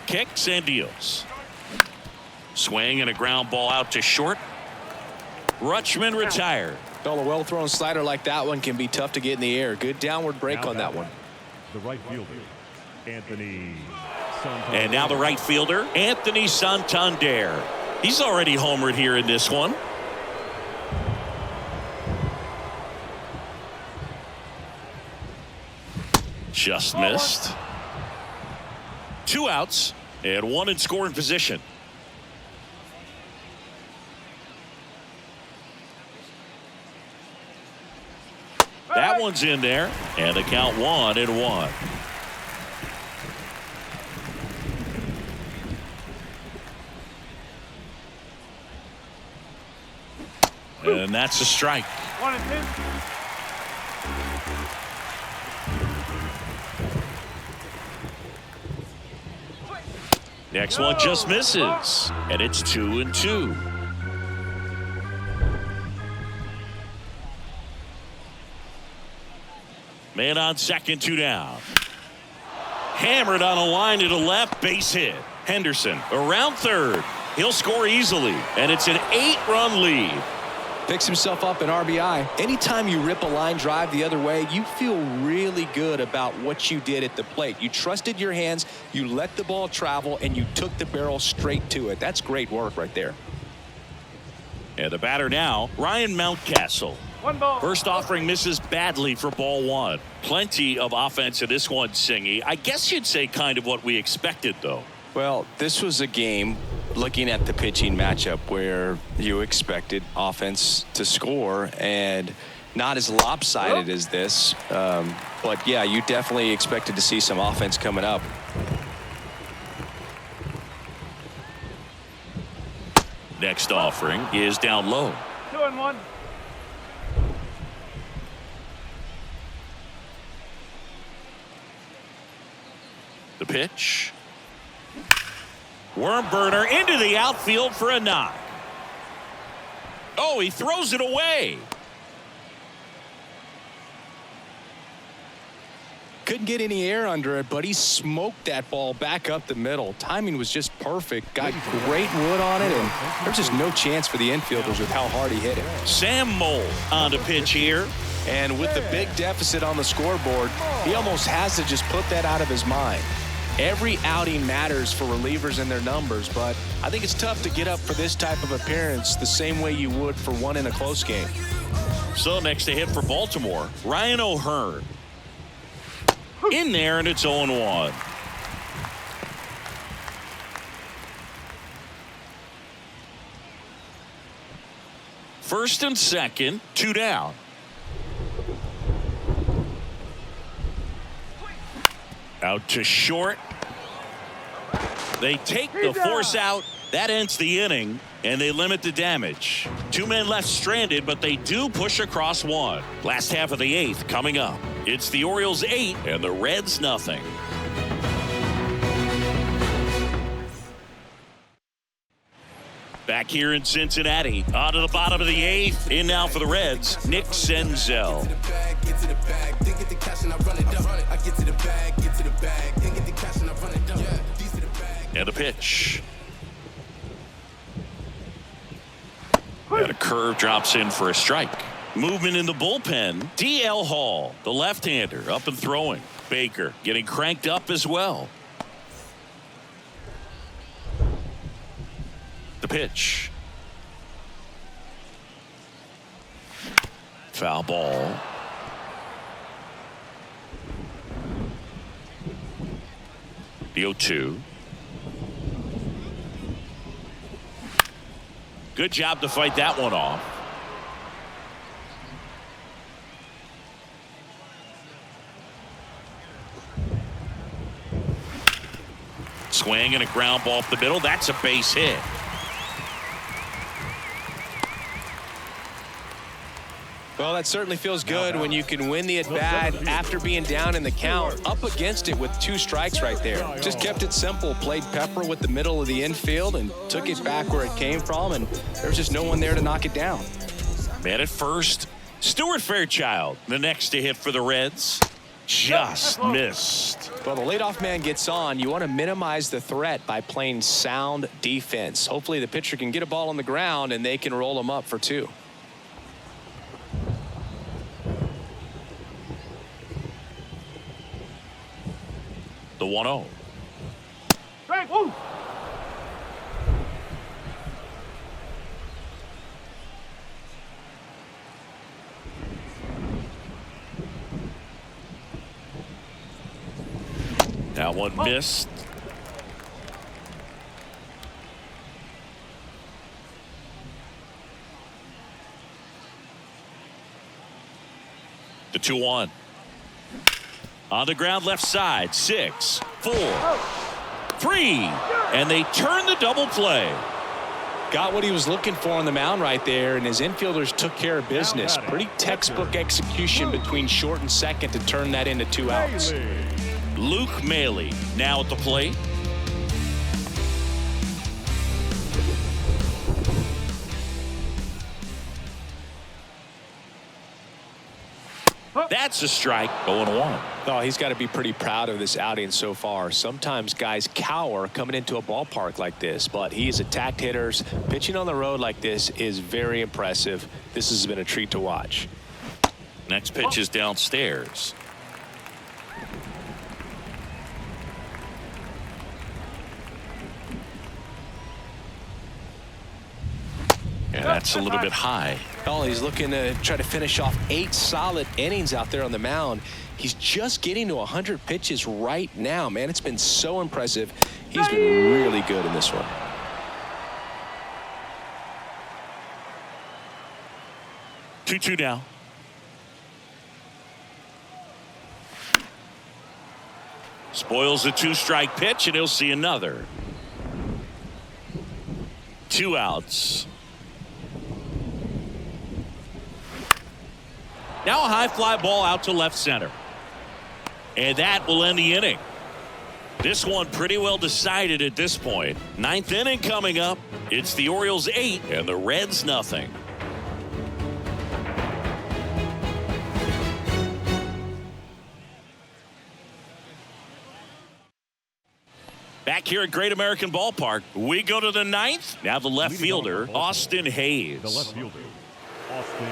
Kicks and deals. Swing and a ground ball out to short. Rutschman retired. Well, a well-thrown slider like that one can be tough to get in the air. Good downward break on that one. The right fielder, Anthony Santander. And now the right fielder, Anthony Santander. He's already homered here in this one. Just missed. 2 outs and 1 in scoring position. That one's in there, and the count 1-1. And that's a strike. 1-2. Next one just misses, and it's 2-2. Man on second, 2 down. Hammered on a line to the left, base hit. Henderson around third. He'll score easily, and it's an 8-run lead. Picks himself up an RBI. Anytime you rip a line drive the other way, you feel really good about what you did at the plate. You trusted your hands, you let the ball travel, and you took the barrel straight to it. That's great work right there. And the batter now, Ryan Mountcastle. 1 ball. First offering misses badly for ball 1. Plenty of offense in this one, Singy. I guess you'd say kind of what we expected, though. Well, this was a game, looking at the pitching matchup, where you expected offense to score, and not as lopsided as this. But, yeah, you definitely expected to see some offense coming up. Next offering is down low. 2-1. The pitch. Worm burner into the outfield for a knock. Oh, he throws it away. Couldn't get any air under it, but he smoked that ball back up the middle. Timing was just perfect. Got great wood on it, and there's just no chance for the infielders with how hard he hit it. Sam Mole on the pitch here. And with the big deficit on the scoreboard, he almost has to just put that out of his mind. Every outing matters for relievers and their numbers, but I think it's tough to get up for this type of appearance the same way you would for one in a close game. So next to hit for Baltimore, Ryan O'Hearn. In there, and it's 0-1. First and second, 2 down. Out to short. They take the force out. That ends the inning, and they limit the damage. 2 men left stranded, but they do push across 1. Last half of the 8th coming up. It's the Orioles 8 and the Reds nothing. Back back here in Cincinnati. On to the bottom of the 8th. In now for the Reds, Nick Senzel. Get to the bag, then get the cash and I run it up. I get to the bag, then get the cash and I run it up. These to the bag. And a pitch. And a curve drops in for a strike. Movement in the bullpen. D.L. Hall, the left-hander, up and throwing. Baker getting cranked up as well. The pitch. Foul ball. The 0-2. Good job to fight that one off. Swing and a ground ball up the middle. That's a base hit. Well, that certainly feels good when you can win the at-bat after being down in the count, up against it with 2 strikes right there. Just kept it simple, played pepper with the middle of the infield and took it back where it came from, and there's just no one there to knock it down. Man at first. Stuart Fairchild, the next to hit for the Reds. Just missed. Well, the leadoff man gets on. You want to minimize the threat by playing sound defense. Hopefully the pitcher can get a ball on the ground and they can roll him up for 2. The 1-0. Strike. Woo. That one missed. The 2-1. On the ground left side. 6, 4, 3. And they turn the double play. Got what he was looking for on the mound right there, and his infielders took care of business. Pretty textbook execution between short and second to turn that into 2 outs. Luke Maley now at the plate. That's a strike. 0-1. Oh, he's got to be pretty proud of this outing so far. Sometimes guys cower coming into a ballpark like this, but he's attacked hitters. Pitching on the road like this is very impressive. This has been a treat to watch. Next pitch is downstairs. And that's a little bit high. Oh, he's looking to try to finish off 8 solid innings out there on the mound. He's just getting to 100 pitches right now, man. It's been so impressive. He's been really good in this one. Two now. Spoils the 2-strike pitch, and he'll see another. 2 outs. Now a high fly ball out to left center. And that will end the inning. This one pretty well decided at this point. 9th inning coming up. It's the Orioles 8 and the Reds nothing. Back here at Great American Ballpark, we go to the 9th. Now the left fielder, Austin Hayes. The left fielder, Austin.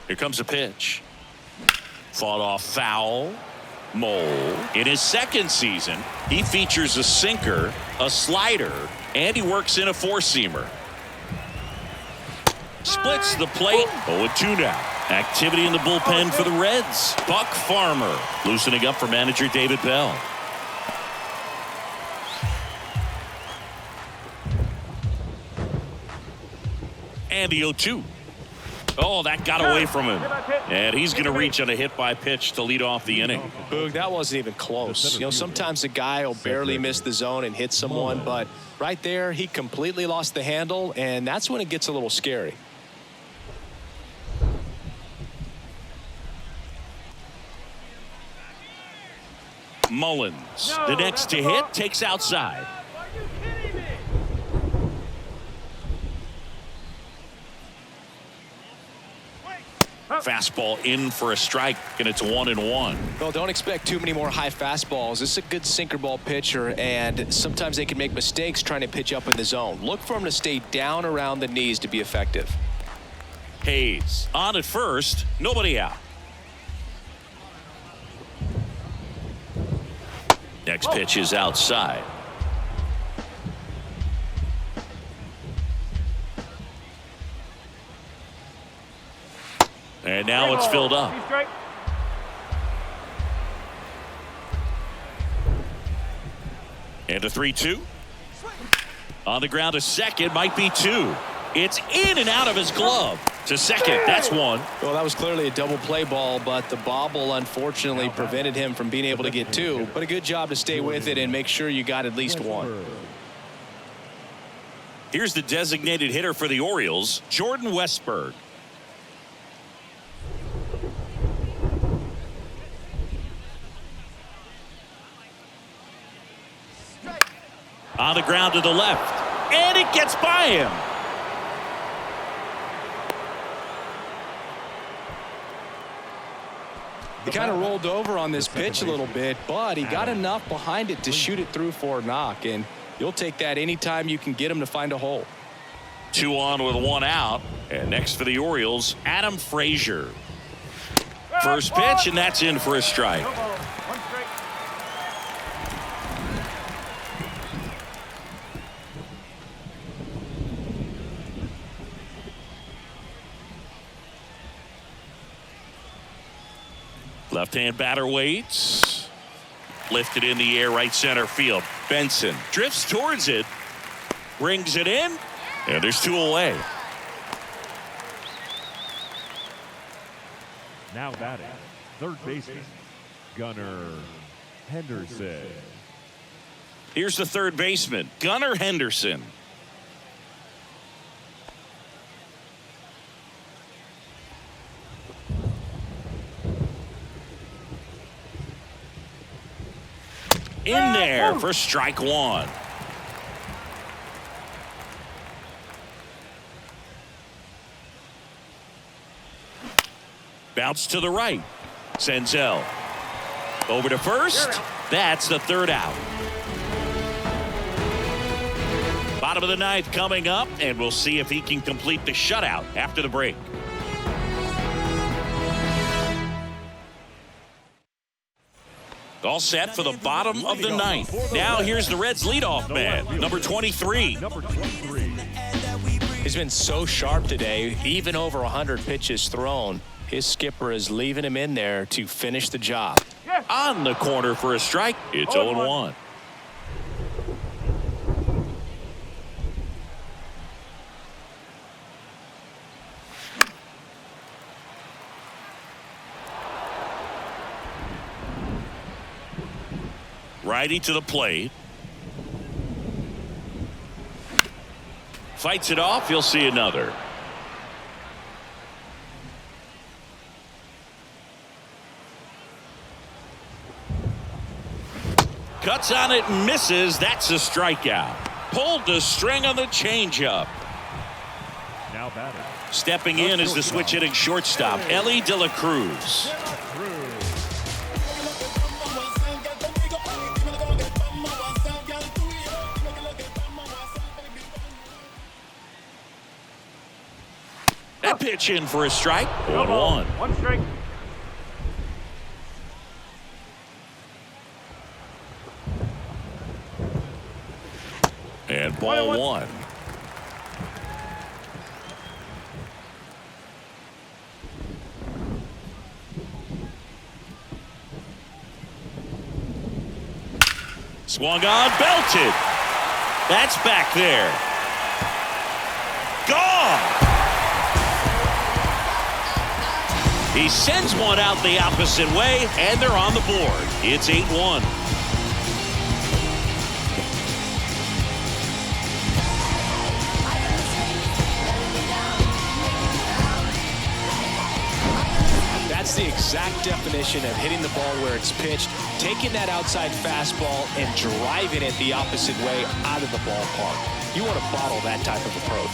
Here comes a pitch. Fought off foul. Mole. In his second season, he features a sinker, a slider, and he works in a 4-seamer. Splits the plate. 0-2 now. Activity in the bullpen for the Reds. Buck Farmer loosening up for manager David Bell. And the 0-2. Oh, that got away from him. And he's going to reach on a hit by pitch to lead off the inning. Boog, that wasn't even close. You know, sometimes a guy will barely miss the zone and hit someone, but right there, he completely lost the handle, and that's when it gets a little scary. Mullins, the next to hit, takes outside. Are you kidding me? Fastball in for a strike, and it's 1-1. Well, don't expect too many more high fastballs. This is a good sinker ball pitcher, and sometimes they can make mistakes trying to pitch up in the zone. Look for him to stay down around the knees to be effective. Hayes on at first, nobody out. Next pitch is outside. And now it's filled up. And a 3-2. On the ground to second, might be two. It's in and out of his glove. To second, that's one. Well, that was clearly a double play ball, but the bobble unfortunately prevented him from being able to get two. But a good job to stay with it and make sure you got at least one. Here's the designated hitter for the Orioles, Jordan Westburg. On the ground to the left, and it gets by him. He kind of rolled over on this pitch a little bit, but he got enough behind it to shoot it through for a knock, and you'll take that anytime you can get him to find a hole. 2 on with 1 out, and next for the Orioles, Adam Frazier. First pitch, and that's in for a strike. Left-hand batter waits. Lifted in the air, right center field. Benson drifts towards it, brings it in, and there's 2 away. Now batting, third baseman, Gunnar Henderson. Here's the third baseman, Gunnar Henderson. In there for strike 1. Bounce to the right. Senzel over to first. That's the third out. Bottom of the ninth coming up, and we'll see if he can complete the shutout after the break. All set for the bottom of the ninth. Now here's the Reds leadoff man, number 23. He's been so sharp today, even over 100 pitches thrown. His skipper is leaving him in there to finish the job. On the corner for a strike. It's 0-1. Righty to the plate. Fights it off. You'll see another. Cuts on it and misses. That's a strikeout. Pulled the string on the changeup. Now batting. Stepping in is the switch hitting shortstop, Ellie De La Cruz. That pitch in for a strike. 1-1. 1 strike. And ball 1. Swung on, belted. That's back there. Gone. He sends one out the opposite way, and they're on the board. It's 8-1. That's the exact definition of hitting the ball where it's pitched, taking that outside fastball and driving it the opposite way out of the ballpark. You want to bottle that type of approach.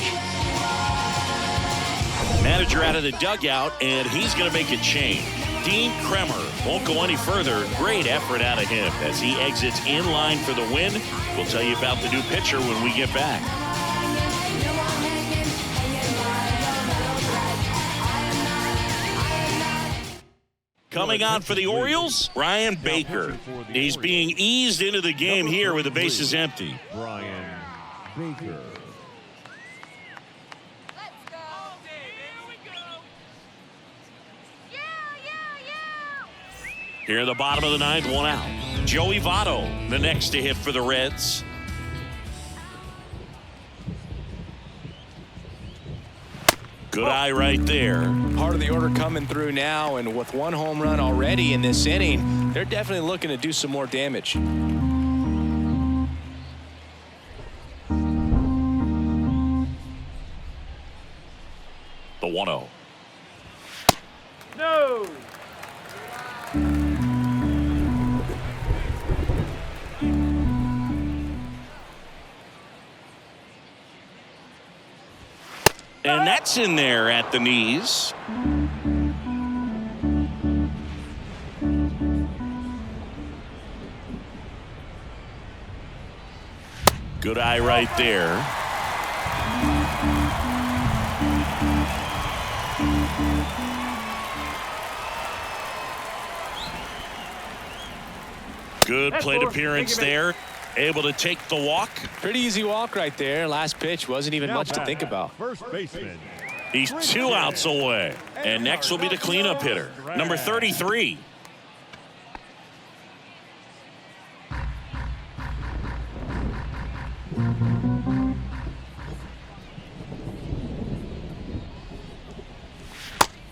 Manager out of the dugout, and he's going to make a change. Dean Kremer won't go any further. Great effort out of him as he exits in line for the win. We'll tell you about the new pitcher when we get back. Coming on for the Orioles, Brian Baker. He's being eased into the game here with the bases empty. Brian Baker. Here in the bottom of the ninth, one out. Joey Votto, the next to hit for the Reds. Good eye right there. Part of the order coming through now, and with one home run already in this inning, they're definitely looking to do some more damage. The 1-0. No. And that's in there at the knees. Good eye right there. Good plate appearance there. Able to take the walk. Pretty easy walk right there. Last pitch wasn't even much to think about. First baseman. He's 2 outs away. And next will be the cleanup hitter, number 33.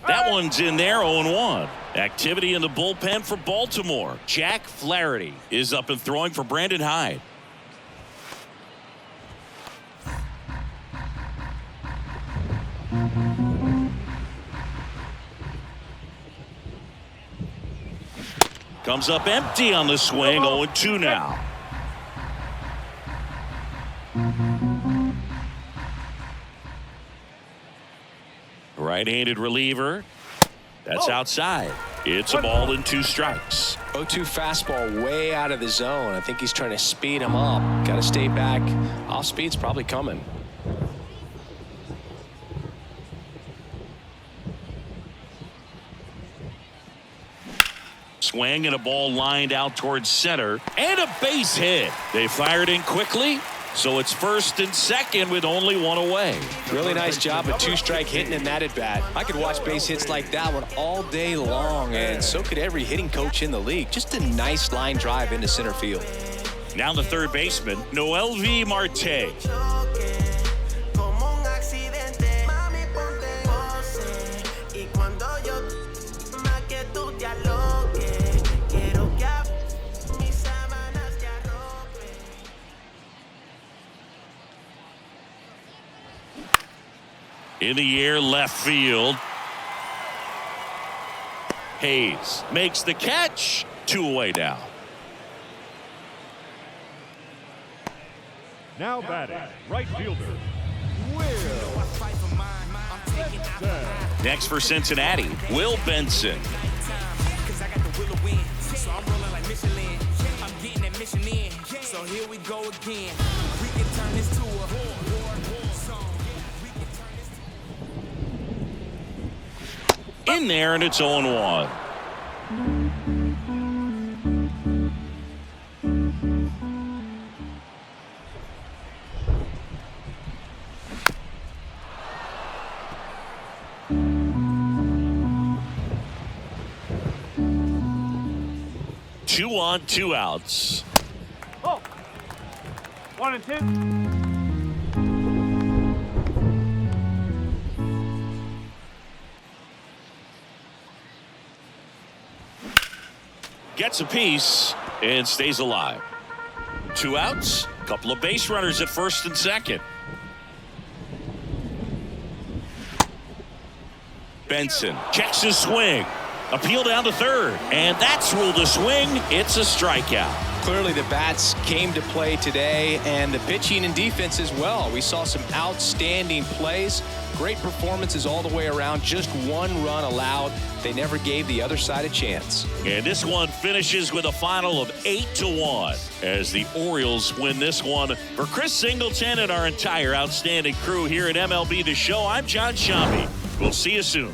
That one's in there, 0-1. Activity in the bullpen for Baltimore. Jack Flaherty is up and throwing for Brandon Hyde. Comes up empty on the swing, 0-2 now. Right-handed reliever. That's outside. It's a ball and 2 strikes. 0-2 fastball way out of the zone. I think he's trying to speed him up. Got to stay back. Off speed's probably coming. Swing and a ball lined out towards center. And a base hit. They fired in quickly. So it's first and second with only 1 away. Really nice job of 2-strike hitting in that at bat. I could watch base hits like that one all day long, and so could every hitting coach in the league. Just a nice line drive into center field. Now the third baseman, Noel V. Marte. In the air, left field. Hayes makes the catch. 2 away now. Now batting, right fielder, Will. Next for Cincinnati, Will Benson. So here we go again. We can turn this to a war song. In there, and it's 0-1. Two on, 2 outs. Oh. 1 and 2. Gets a piece and stays alive. 2 outs, a couple of base runners at first and second. Benson checks his swing. Appeal down to third, and that's ruled a swing. It's a strikeout. Clearly the bats came to play today, and the pitching and defense as well. We saw some outstanding plays, great performances all the way around. Just one run allowed. They never gave the other side a chance. And this one finishes with a final of 8-1 as the Orioles win this one. For Chris Singleton and our entire outstanding crew here at MLB The Show, I'm John Shambi. We'll see you soon.